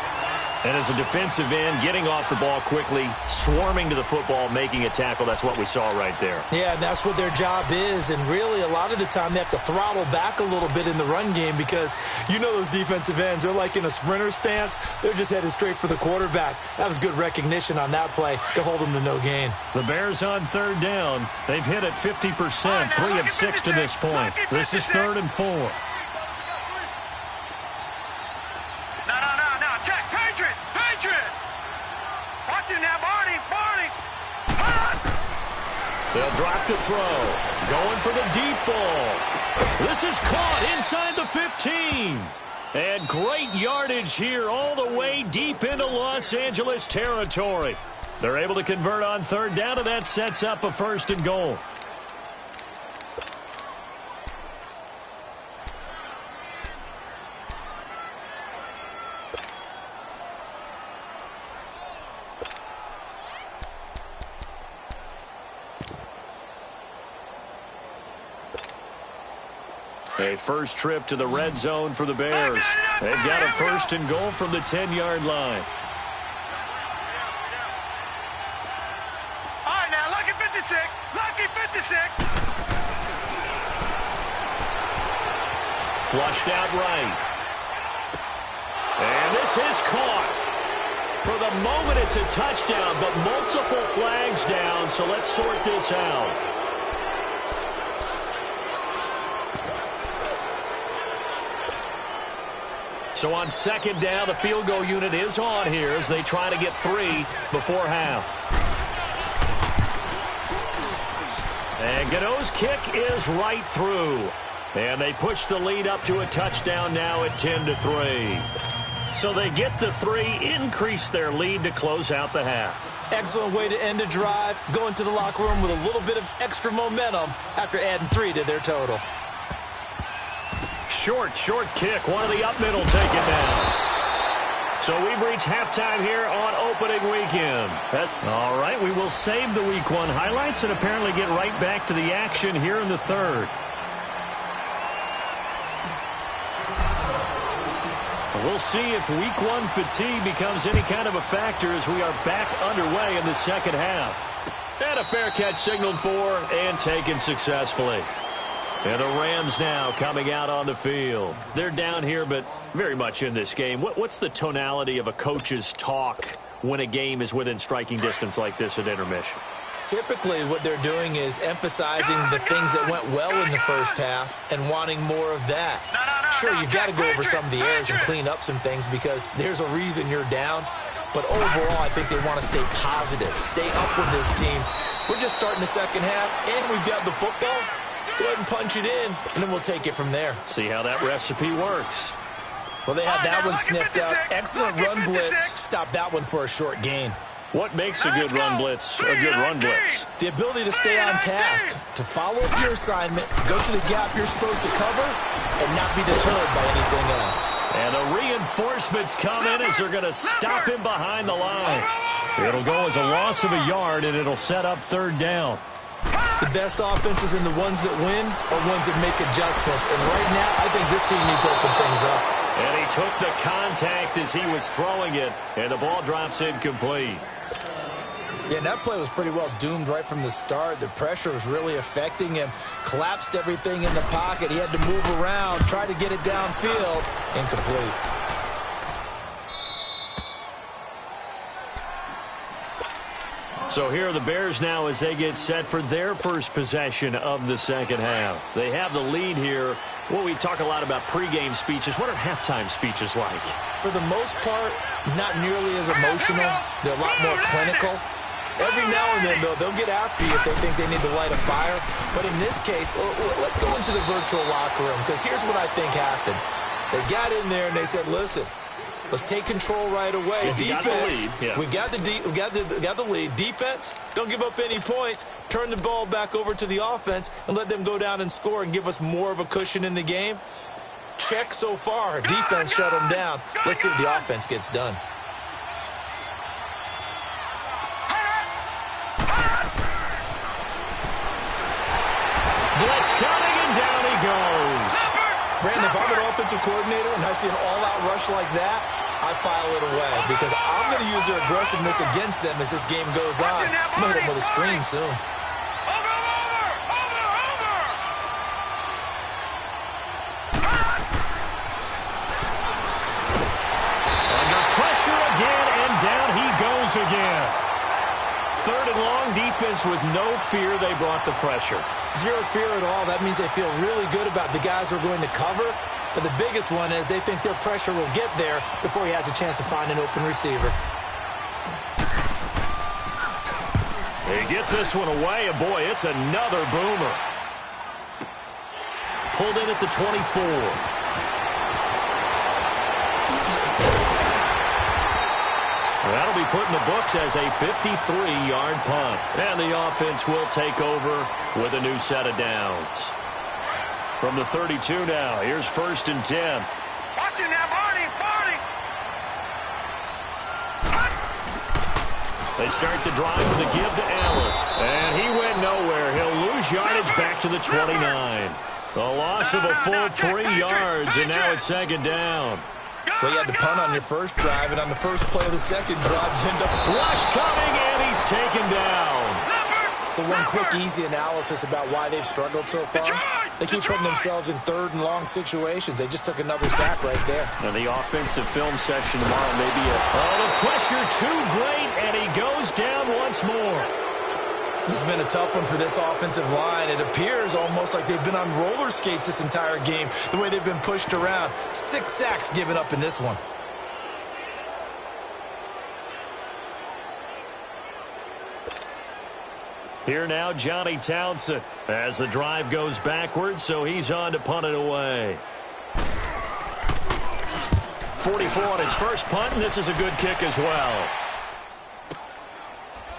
S4: And as a defensive end, getting off the ball quickly, swarming to the football, making a tackle, that's what we saw right there.
S5: Yeah, and that's what their job is. And really, a lot of the time, they have to throttle back a little bit in the run game because you know those defensive ends, they're like in a sprinter stance. They're just headed straight for the quarterback. That was good recognition on that play to hold them to no gain.
S4: The Bears on third down. They've hit it 50%, 3 of 6 to this point. This is 3rd and 4. They'll drop to throw. Going for the deep ball. This is caught inside the 15. And great yardage here all the way deep into Los Angeles territory. They're able to convert on third down, and that sets up a 1st and goal. A first trip to the red zone for the Bears. They've got a 1st and goal from the 10-yard line.
S2: All right, now, lucky 56. Lucky 56.
S4: Flushed out right. And this is caught. For the moment, it's a touchdown, but multiple flags down, so let's sort this out. So on 2nd down, the field goal unit is on here as they try to get 3 before half. And Gano's kick is right through. And they push the lead up to a touchdown now at 10-3. So they get the 3, increase their lead to close out the half.
S5: Excellent way to end a drive. Go into the locker room with a little bit of extra momentum after adding 3 to their total.
S4: Short kick. One of the up middle take it down. So we've reached halftime here on opening weekend. All right, we will save the Week 1 highlights and apparently get right back to the action here in the 3rd. We'll see if Week 1 fatigue becomes any kind of a factor as we are back underway in the 2nd half. And a fair catch signaled for and taken successfully. And the Rams now coming out on the field. They're down here, but very much in this game. What's the tonality of a coach's talk when a game is within striking distance like this at intermission?
S5: Typically, what they're doing is emphasizing the things that went well in the first half and wanting more of that. Sure, you've got to go over some of the errors and clean up some things because there's a reason you're down. But overall, I think they want to stay positive, stay up with this team. We're just starting the 2nd half, and we've got the football. Let's go ahead and punch it in, and then we'll take it from there.
S4: See how that recipe works.
S5: Well, they had that one sniffed out. Excellent run blitz. Stop that one for a short gain.
S4: What makes a good run blitz a good run blitz?
S5: The ability to stay on task, to follow up your assignment, go to the gap you're supposed to cover, and not be deterred by anything else.
S4: And the reinforcements come in as they're going to stop him behind the line. It'll go as a loss of a yard, and it'll set up 3rd down.
S5: The best offenses and the ones that win are ones that make adjustments. And right now, I think this team needs to open things up.
S4: And he took the contact as he was throwing it, and the ball drops incomplete.
S5: Yeah, and that play was pretty well doomed right from the start. The pressure was really affecting him. Collapsed everything in the pocket. He had to move around, try to get it downfield. Incomplete.
S4: So here are the Bears now as they get set for their first possession of the 2nd half. They have the lead here. Well, we talk a lot about pregame speeches. What are halftime speeches like?
S5: For the most part, not nearly as emotional. They're a lot more clinical. Every now and then, though, they'll get after you if they think they need to light a fire. But in this case, let's go into the virtual locker room, because here's what I think happened. They got in there and they said, listen, let's take control right away. Defense, we got the lead. Defense, don't give up any points. Turn the ball back over to the offense and let them go down and score and give us more of a cushion in the game. Check so far. Defense shut them down. Let's see if the offense gets done.
S4: Blitz coming, and down he goes.
S5: Brandon, if I'm an offensive coordinator and I see an all-out rush like that, I file it away because I'm going to use their aggressiveness against them as this game goes on. I'm going to hit them with a screen soon.
S4: Under pressure again, and down he goes again. Third and long, defense with no fear. They brought the pressure.
S5: Zero fear at all. That means they feel really good about the guys who are going to cover. But the biggest one is they think their pressure will get there before he has a chance to find an open receiver.
S4: He gets this one away, and boy, it's another boomer. Pulled in at the 24. That'll be put in the books as a 53-yard punt. And the offense will take over with a new set of downs. From the 32 now, here's 1st and 10.
S2: Watch it now, Barney.
S4: They start the drive with a give to Allen. And he went nowhere. He'll lose yardage back to the 29. A loss of a full 3 yards, and now it's 2nd down.
S5: Well, you had to punt on your first drive, and on the first play of the second drive, you end up...
S4: Rush coming, and he's taken down.
S5: So one quick, easy analysis about why they've struggled so far. They keep putting themselves in 3rd and long situations. They just took another sack right there.
S4: And the offensive film session tomorrow may be the pressure too great, and he goes down once more.
S5: This has been a tough one for this offensive line. It appears almost like they've been on roller skates this entire game, the way they've been pushed around. 6 sacks given up in this one.
S4: Here now, Johnny Townsend, as the drive goes backwards, so he's on to punt it away. 44 on his first punt, and this is a good kick as well.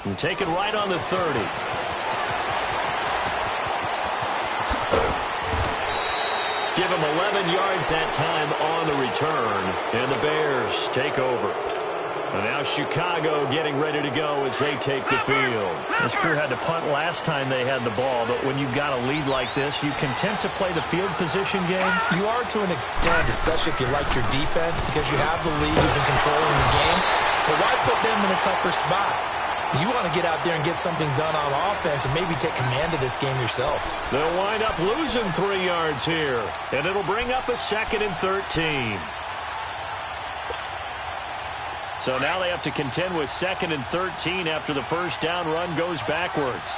S4: And take it right on the 30. Give him 11 yards that time on the return, and the Bears take over. And now Chicago getting ready to go as they take the field. This crew had to punt last time they had the ball, but when you've got a lead like this, you content to play the field position game?
S5: You are to an extent, especially if you like your defense, because you have the lead, you've been controlling the game. But why put them in a tougher spot? You want to get out there and get something done on offense and maybe take command of this game yourself.
S4: They'll wind up losing 3 yards here, and it'll bring up a 2nd and 13. So now they have to contend with 2nd and 13 after the first down run goes backwards.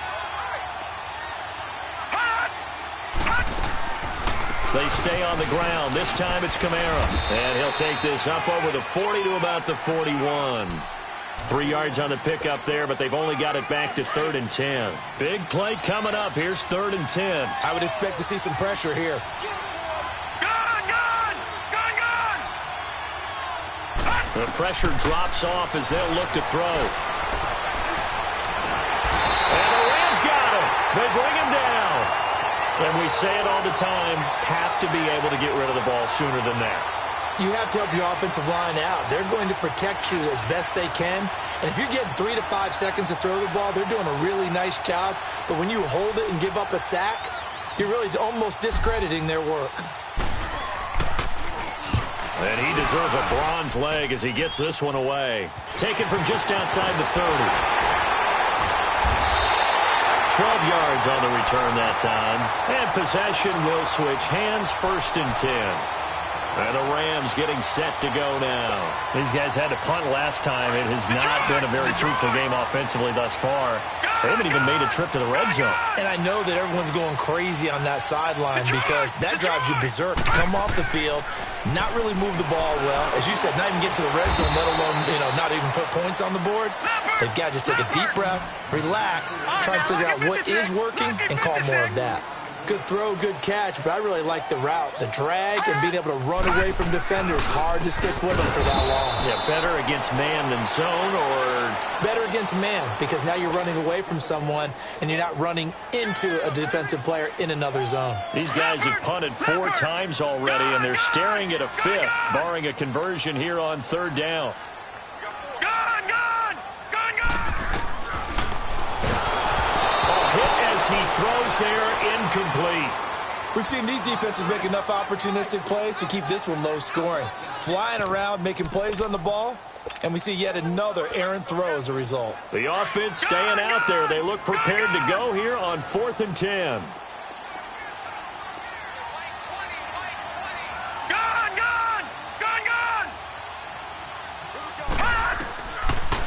S4: They stay on the ground. This time it's Kamara. And he'll take this up over the 40 to about the 41. 3 yards on the pickup there, but they've only got it back to 3rd and 10. Big play coming up. Here's 3rd and 10.
S5: I would expect to see some pressure here.
S4: The pressure drops off as they'll look to throw. And the Rams got him. They bring him down. And we say it all the time, have to be able to get rid of the ball sooner than that.
S5: You have to help your offensive line out. They're going to protect you as best they can. And if you're getting 3 to 5 seconds to throw the ball, they're doing a really nice job. But when you hold it and give up a sack, you're really almost discrediting their work.
S4: And he deserves a bronze leg as he gets this one away. Taken from just outside the 30. 12 yards on the return that time. And possession will switch hands, 1st and 10. And the Rams getting set to go now. These guys had to punt last time. It has not been a very fruitful game offensively thus far. They haven't even made a trip to the red zone.
S5: And I know that everyone's going crazy on that sideline because that drives you berserk. Come off the field, not really move the ball well. As you said, not even get to the red zone, let alone, not even put points on the board. They've got to just take a deep breath, relax, try and figure out what is working, and call more of that. Good throw, good catch, but I really like the route. The drag and being able to run away from defenders, hard to stick with them for that long.
S4: Yeah, better against man than zone, or?
S5: Better against man, because now you're running away from someone and you're not running into a defensive player in another zone.
S4: These guys have punted 4 times already, and they're staring at a 5th, barring a conversion here on 3rd down. He throws there, incomplete.
S5: We've seen these defenses make enough opportunistic plays to keep this one low scoring. Flying around, making plays on the ball, and we see yet another errant throw as a result.
S4: The offense staying out there. They look prepared to go here on 4th and 10.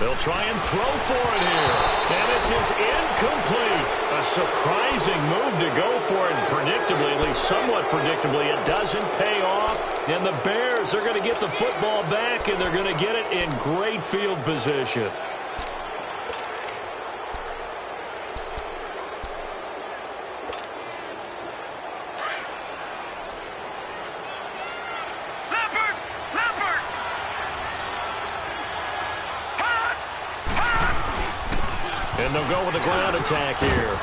S4: They'll try and throw for it here. And this is incomplete. A surprising move to go for it. Predictably, at least somewhat predictably, it doesn't pay off. And the Bears are going to get the football back, and they're going to get it in great field position. And they'll go with the ground attack here.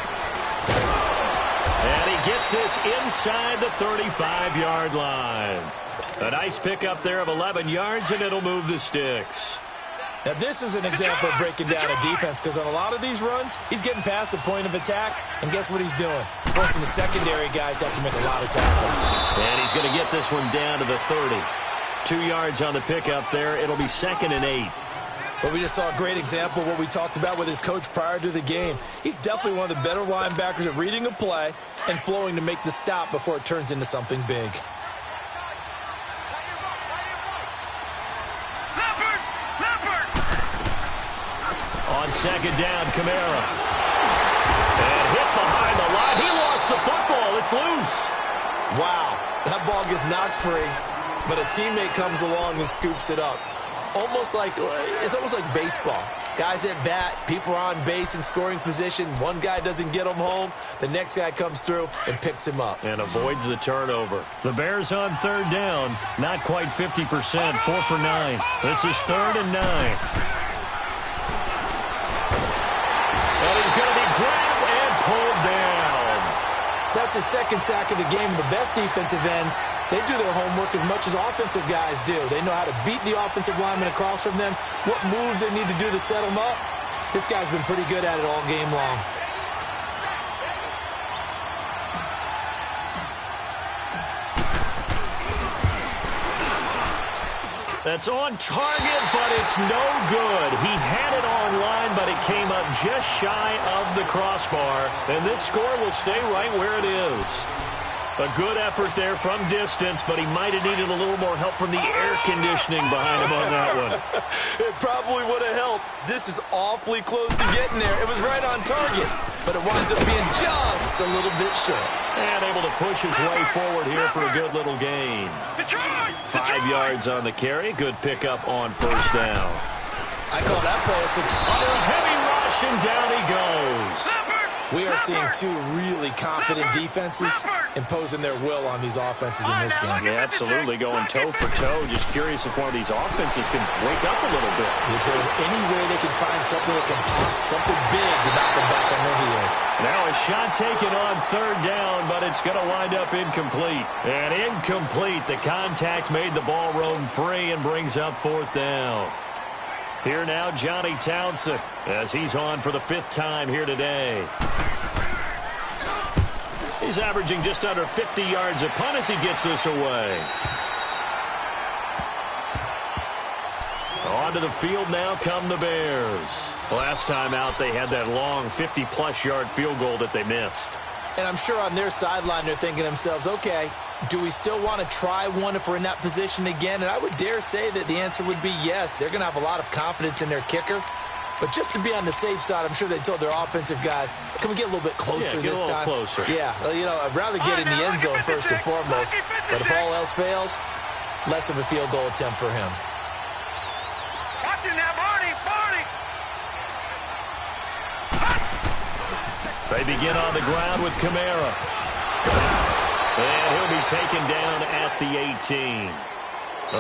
S4: And he gets this inside the 35-yard line. A nice pickup there of 11 yards, and it'll move the sticks.
S5: Now, this is an example of breaking down a defense, because on a lot of these runs, he's getting past the point of attack, and guess what he's doing? Forcing the secondary guys to have to make a lot of tackles.
S4: And he's going to get this one down to the 30. 2 yards on the pickup there. It'll be 2nd and 8.
S5: But we just saw a great example of what we talked about with his coach prior to the game. He's definitely one of the better linebackers at reading a play and flowing to make the stop before it turns into something big.
S4: On 2nd down, Kamara. And hit behind the line. He lost the football. It's loose.
S5: Wow. That ball gets knocked free, but a teammate comes along and scoops it up. It's almost like baseball. Guys at bat, people are on base in scoring position. One guy doesn't get him home. The next guy comes through and picks him up.
S4: And avoids the turnover. The Bears on 3rd down. Not quite 50%. 4 for 9. This is 3rd and 9. And he's going to be grabbed and pulled down.
S5: That's his 2nd sack of the game. The best defensive ends, they do their homework as much as offensive guys do. They know how to beat the offensive lineman across from them, what moves they need to do to set them up. This guy's been pretty good at it all game long.
S4: That's on target, but it's no good. He had it online, but it came up just shy of the crossbar. And this score will stay right where it is. A good effort there from distance, but he might have needed a little more help from the air conditioning behind him on that one.
S5: It probably would have helped. This is awfully close to getting there. It was right on target, but it winds up being just a little bit short.
S4: And able to push his way forward here for a good little gain. 5 yards on the carry. Good pickup on 1st down.
S5: I call that play a 6.
S4: Under a heavy rush, and down he goes.
S5: We are seeing two really confident defenses imposing their will on these offenses in this game.
S4: Yeah, absolutely. Going toe for toe. Just curious if one of these offenses can wake up a little bit.
S5: Is there any way they can find something that can pop, something big to knock them back on their heels?
S4: Now a shot taken on 3rd down, but it's going to wind up incomplete. And incomplete. The contact made the ball roam free and brings up 4th down. Here now, Johnny Townsend, as he's on for the 5th time here today. He's averaging just under 50 yards a punt as he gets this away. Onto the field now come the Bears. Last time out, they had that long 50-plus yard field goal that they missed.
S5: And I'm sure on their sideline they're thinking to themselves, okay, do we still want to try one if we're in that position again? And I would dare say that the answer would be yes. They're going to have a lot of confidence in their kicker. But just to be on the safe side, I'm sure they told their offensive guys, can we get a little bit closer this time?
S4: Closer.
S5: Yeah, I'd rather get in the end zone first and foremost. But if all else fails, less of a field goal attempt for him.
S2: Watch it now, Barney!
S4: They begin on the ground with Kamara. And he'll be taken down at the 18.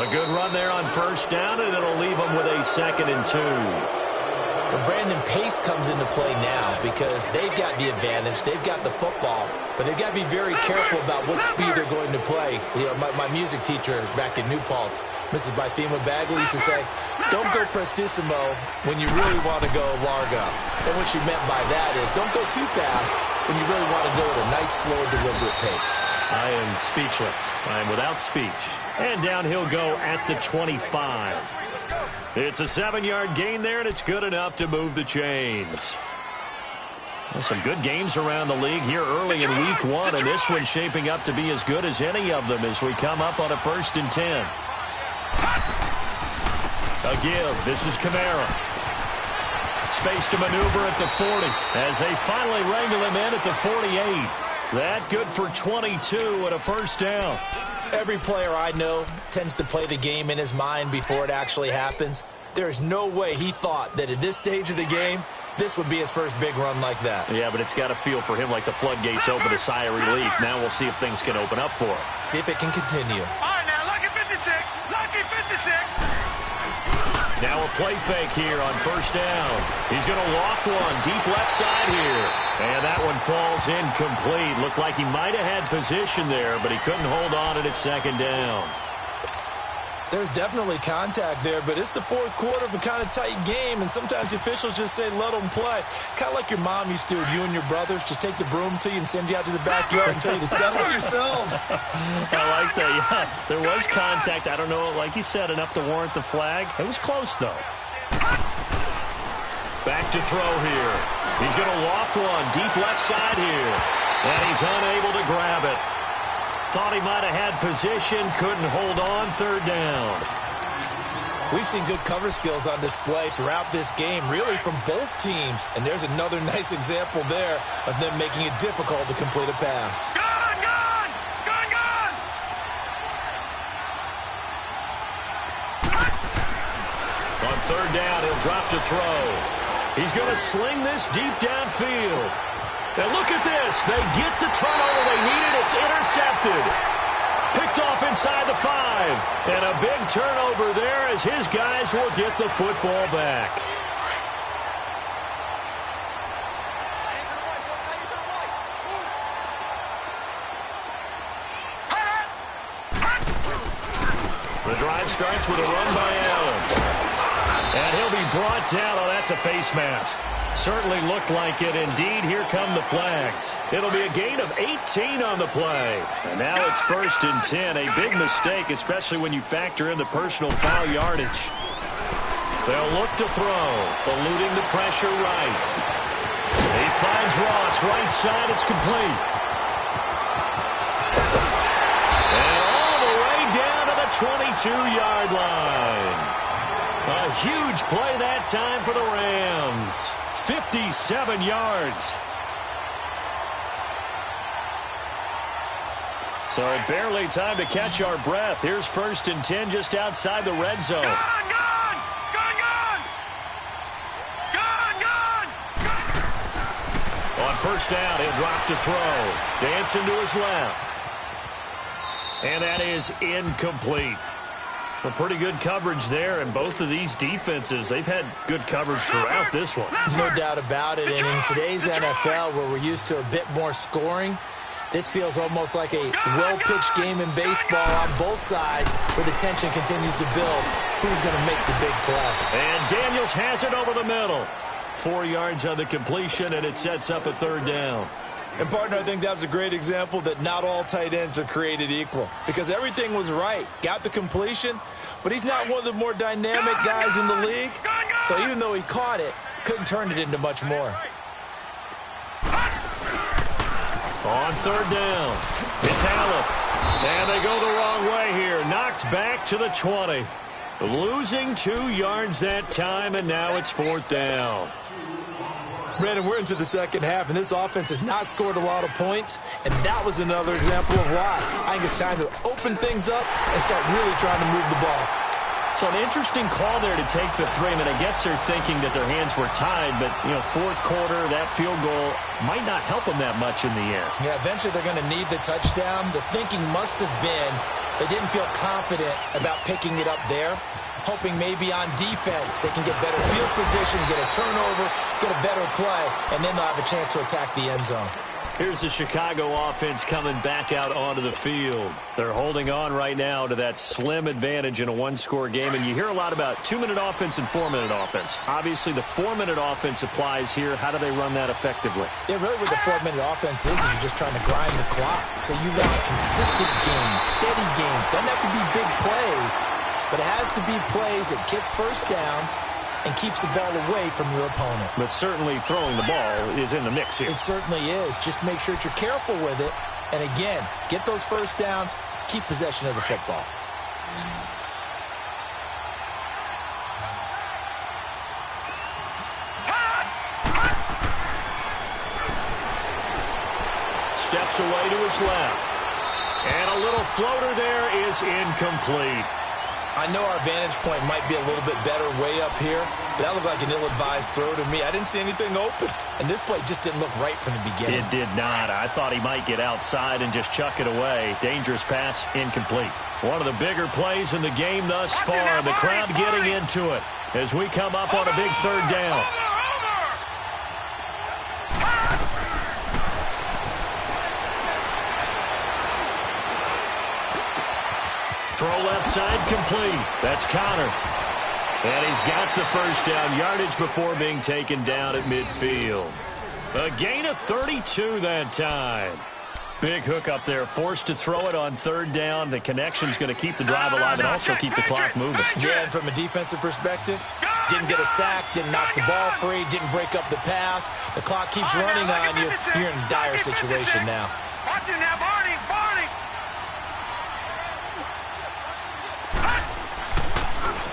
S4: A good run there on 1st down, and it'll leave him with a 2nd and 2.
S5: Well, Brandon, pace comes into play now because they've got the advantage. They've got the football, but they've got to be very careful about what speed they're going to play. You know, my music teacher back in New Paltz, Mrs. Bythema Bagley, used to say, don't go prestissimo when you really want to go largo. And what she meant by that is don't go too fast when you really want to go at a nice, slow, deliberate pace.
S4: I am speechless. I am without speech. And down he'll go at the 25. It's a 7-yard gain there, and it's good enough to move the chains. Well, some good games around the league here early in week 1, and this one's shaping up to be as good as any of them as we come up on a 1st and 10. A give. This is Kamara. Space to maneuver at the 40 as they finally wrangle him in at the 48. That good for 22 and a 1st down.
S5: Every player I know tends to play the game in his mind before it actually happens. There's no way he thought that at this stage of the game, this would be his first big run like that.
S4: Yeah, but it's got to feel for him like the floodgates open, a sigh of relief. Now we'll see if things can open up for him.
S5: See if it can continue.
S2: All right, now, lucky 56. Lucky 56.
S4: Now a play fake here on 1st down. He's going to loft one deep left side here. And that one falls incomplete. Looked like he might have had position there, but he couldn't hold on at 2nd down.
S5: There's definitely contact there, but it's the 4th quarter of a kind of tight game, and sometimes the officials just say let them play. Kind of like your mom used to with you and your brothers. Just take the broom to you and send you out to the backyard and tell you to settle yourselves.
S4: I like that. Yeah, there was contact. I don't know, like you said, enough to warrant the flag. It was close, though. Back to throw here. He's going to loft one deep left side here, and he's unable to grab it. Thought he might have had position, couldn't hold on, 3rd down.
S5: We've seen good cover skills on display throughout this game, really from both teams. And there's another nice example there of them making it difficult to complete a pass.
S2: Gone, gone! Gone, gone!
S4: On 3rd down, he'll drop to throw. He's going to sling this deep downfield. And look at this. They get the turnover they needed. It's intercepted. Picked off inside the 5. And a big turnover there as his guys will get the football back. The drive starts with a run by Allen. And he'll be brought down. Oh, that's a face mask. Certainly looked like it. Indeed, here come the flags. It'll be a gain of 18 on the play. And now it's 1st and 10. A big mistake, especially when you factor in the personal foul yardage. They'll look to throw, eluding the pressure right. He finds Ross, right side. It's complete. And all the way down to the 22-yard line. A huge play that time for the Rams. 57 yards. So barely time to catch our breath. Here's 1st and 10 just outside the red zone.
S2: Gone, gone! Gone, gone! Gone, gone!
S4: On 1st down, he'll drop to throw. Dancing to his left. And that is incomplete. Well, pretty good coverage there, and both of these defenses, they've had good coverage throughout this one.
S5: No doubt about it, and in today's NFL, where we're used to a bit more scoring, this feels almost like a well-pitched game in baseball on both sides, where the tension continues to build. Who's going to make the big play?
S4: And Daniels has it over the middle. 4 yards on the completion, and it sets up a 3rd down.
S5: And, partner, I think that was a great example that not all tight ends are created equal. Because everything was right. Got the completion, but he's not one of the more dynamic guys in the league. So even though he caught it, couldn't turn it into much more.
S4: On 3rd down, it's Allen. And they go the wrong way here. Knocked back to the 20. Losing 2 yards that time, and now it's 4th down.
S5: Brandon, we're into the 2nd half, and this offense has not scored a lot of points, and that was another example of why. I think it's time to open things up and start really trying to move the ball.
S4: So an interesting call there to take the 3. I mean, I guess they're thinking that their hands were tied, but, 4th quarter, that field goal might not help them that much in the end.
S5: Yeah, eventually they're going to need the touchdown. The thinking must have been they didn't feel confident about picking it up there, hoping maybe on defense they can get better field position, get a turnover, get a better play, and then they'll have a chance to attack the end zone.
S4: Here's the Chicago offense coming back out onto the field. They're holding on right now to that slim advantage in a one-score game, and you hear a lot about 2-minute offense and 4-minute offense. Obviously, the 4-minute offense applies here. How do they run that effectively?
S5: Yeah, really what the 4-minute offense is you're just trying to grind the clock. So you want consistent gains, steady gains. Doesn't have to be big plays, but it has to be plays that gets first downs and keeps the ball away from your opponent.
S4: But certainly throwing the ball is in the mix here.
S5: It certainly is. Just make sure that you're careful with it. And again, get those first downs, keep possession of the football.
S4: Steps away to his left. And a little floater there is incomplete.
S5: I know our vantage point might be a little bit better way up here, but that looked like an ill-advised throw to me. I didn't see anything open, and this play just didn't look right from the beginning.
S4: It did not. I thought he might get outside and just chuck it away. Dangerous pass, incomplete. One of the bigger plays in the game thus far. The crowd getting into it as we come up on a big third down. Throw left side complete. That's Connor. And he's got the first down yardage before being taken down at midfield. A gain of 32 that time. Big hook up there, forced to throw it on third down. The connection's going to keep the drive alive and also keep the clock moving.
S5: Yeah, and from a defensive perspective, didn't get a sack, didn't knock the ball free, didn't break up the pass. The clock keeps running on you. You're in a dire situation now.
S2: Watch it now, Barney.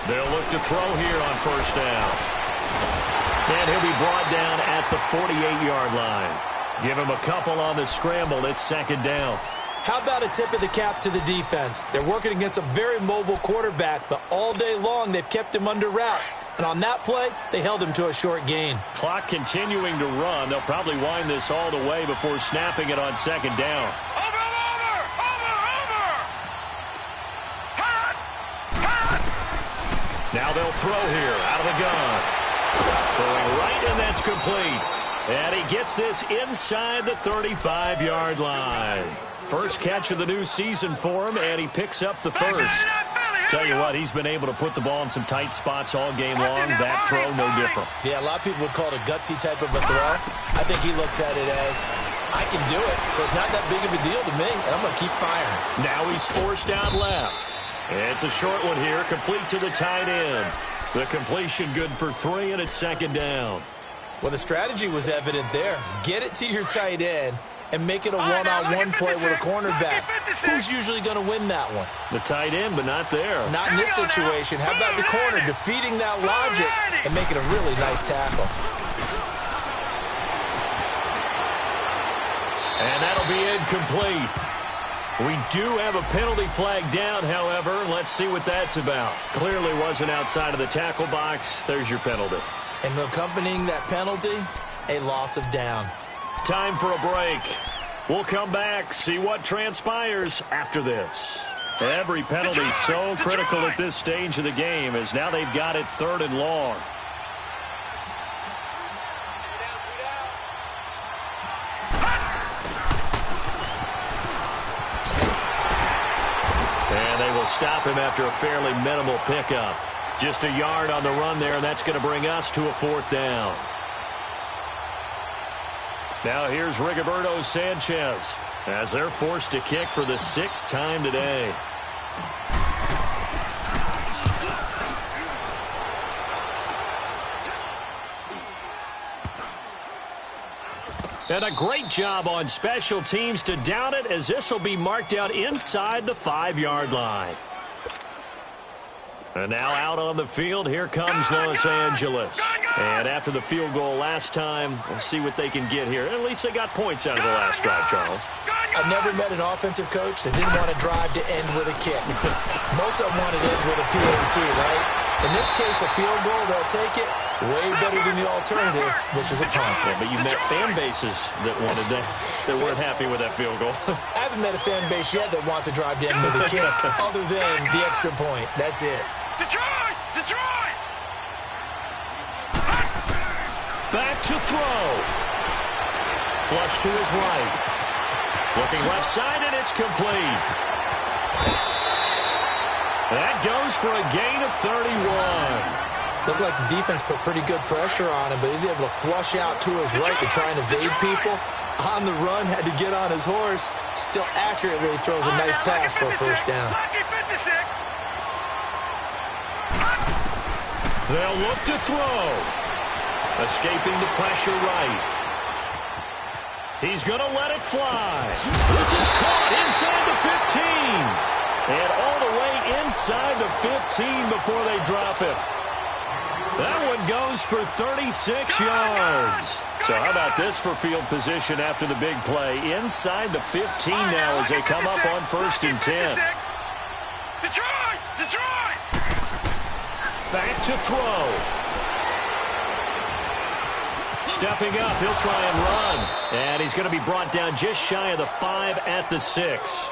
S4: They'll look to throw here on first down. And he'll be brought down at the 48-yard line. Give him a couple on the scramble. It's second down.
S5: How about a tip of the cap to the defense? They're working against a very mobile quarterback, but all day long they've kept him under wraps. And on that play, they held him to a short gain.
S4: Clock continuing to run. They'll probably wind this all the way before snapping it on second down. Now they'll throw here out of the gun. Throwing right, and that's complete. And he gets this inside the 35-yard line. First catch of the new season for him, and he picks up the first. Tell you what, he's been able to put the ball in some tight spots all game long. That throw, no different.
S5: Yeah, a lot of people would call it a gutsy type of a throw. I think he looks at it as, I can do it, so it's not that big of a deal to me, and I'm going to keep firing.
S4: Now he's forced out left. It's a short one here, complete to the tight end. The completion good for 3, and it's second down.
S5: Well, the strategy was evident there. Get it to your tight end and make it a one-on-one play with a cornerback. Who's usually going to win that one?
S4: The tight end, but not there.
S5: Not in this situation. How about the corner defeating that logic and making a really nice tackle?
S4: And that'll be incomplete. We do have a penalty flag down, however. Let's see what that's about. Clearly wasn't outside of the tackle box. There's your penalty.
S5: And accompanying that penalty, a loss of down.
S4: Time for a break. We'll come back, see what transpires after this. Every penalty so critical at this stage of the game, as now they've got it 3rd and long. And they will stop him after a fairly minimal pickup. Just a yard on the run there, and that's going to bring us to a 4th down. Now here's Rigoberto Sanchez as they're forced to kick for the 6th time today. And a great job on special teams to down it, as this will be marked out inside the 5-yard line. And now out on the field, here comes Los Angeles. And after the field goal last time, we'll see what they can get here. At least they got points out of the last drive, Charles.
S5: I've never met an offensive coach that didn't want to drive to end with a kick. Most of them wanted to end with a PAT, right? In this case, a field goal, they'll take it. Way better than the alternative, which is a punt.
S4: Yeah, but you met fan bases that wanted that weren't happy with that field goal.
S5: I haven't met a fan base yet that wants to drive to end with a kick, other than the extra point. That's it.
S2: Detroit! Detroit!
S4: Back to throw. Flush to his right. Looking left side, and it's complete. That goes for a gain of 31.
S5: Looked like the defense put pretty good pressure on him, but he's able to flush out to his right to try and evade people. On the run, had to get on his horse. Still accurately throws a nice pass for a first down.
S4: They'll look to throw. Escaping the pressure right. He's going to let it fly. This is caught inside the 15. And all the way inside the 15 before they drop it. That one goes for 36 yards. So how about this for field position after the big play? Inside the 15 now as they come up on 1st and 10.
S2: Detroit!
S4: Back to throw. Stepping up, he'll try and run. And he's going to be brought down just shy of the 5 at the 6.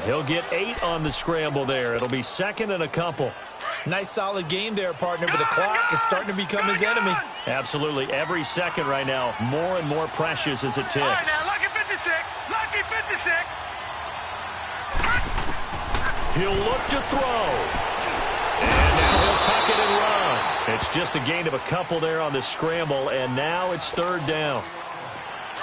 S4: He'll get 8 on the scramble there. It'll be 2nd and a couple.
S5: Nice solid game there, partner, but the clock is starting to become his enemy.
S4: Absolutely. Every second right now, more and more precious as it ticks.
S2: All right, now, lucky 56. Lucky 56.
S4: He'll look to throw. And now he'll tuck it and run. It's just a gain of a couple there on the scramble, and now it's 3rd down.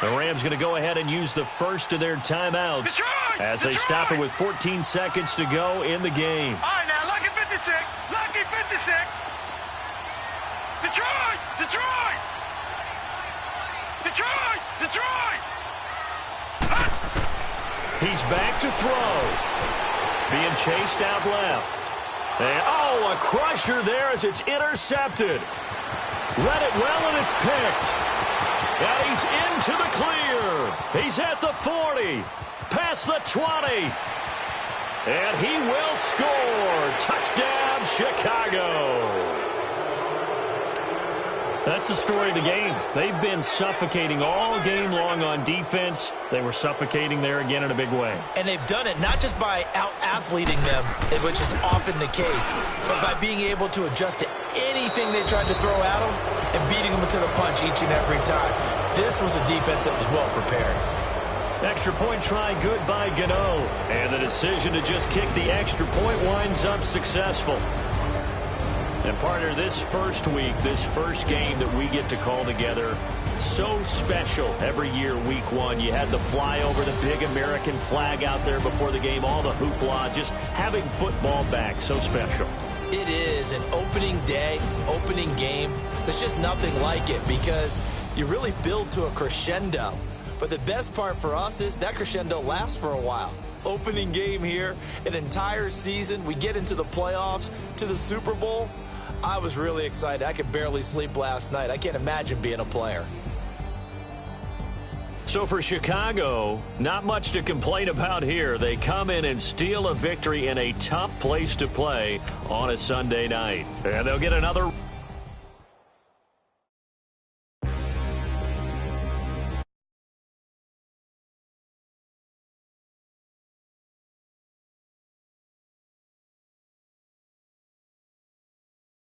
S4: The Rams going to go ahead and use the first of their timeouts as they stop it with 14 seconds to go in the game.
S2: All right, now, lucky 56. Lucky 56. Detroit! Detroit! Detroit! Detroit!
S4: He's back to throw. Being chased out left. And, oh, a crusher there as it's intercepted. Read it well, and it's picked. And he's into the clear. He's at the 40. Past the 20. And he will score. Touchdown, Chicago. That's the story of the game. They've been suffocating all game long on defense. They were suffocating there again in a big way.
S5: And they've done it not just by out-athleting them, which is often the case, but by being able to adjust to anything they tried to throw at them and beating them to the punch each and every time. This was a defense that was well prepared.
S4: Extra point try good by Gano. And the decision to just kick the extra point winds up successful. And, partner, this first week, this first game that we get to call together, so special every year, week 1. You had the flyover, the big American flag out there before the game, all the hoopla, just having football back, so special.
S5: It is an opening day, opening game. There's just nothing like it because you really build to a crescendo. But the best part for us is that crescendo lasts for a while. Opening game here, an entire season. We get into the playoffs, to the Super Bowl. I was really excited. I could barely sleep last night. I can't imagine being a player.
S4: So for Chicago, not much to complain about here. They come in and steal a victory in a tough place to play on a Sunday night. And they'll get another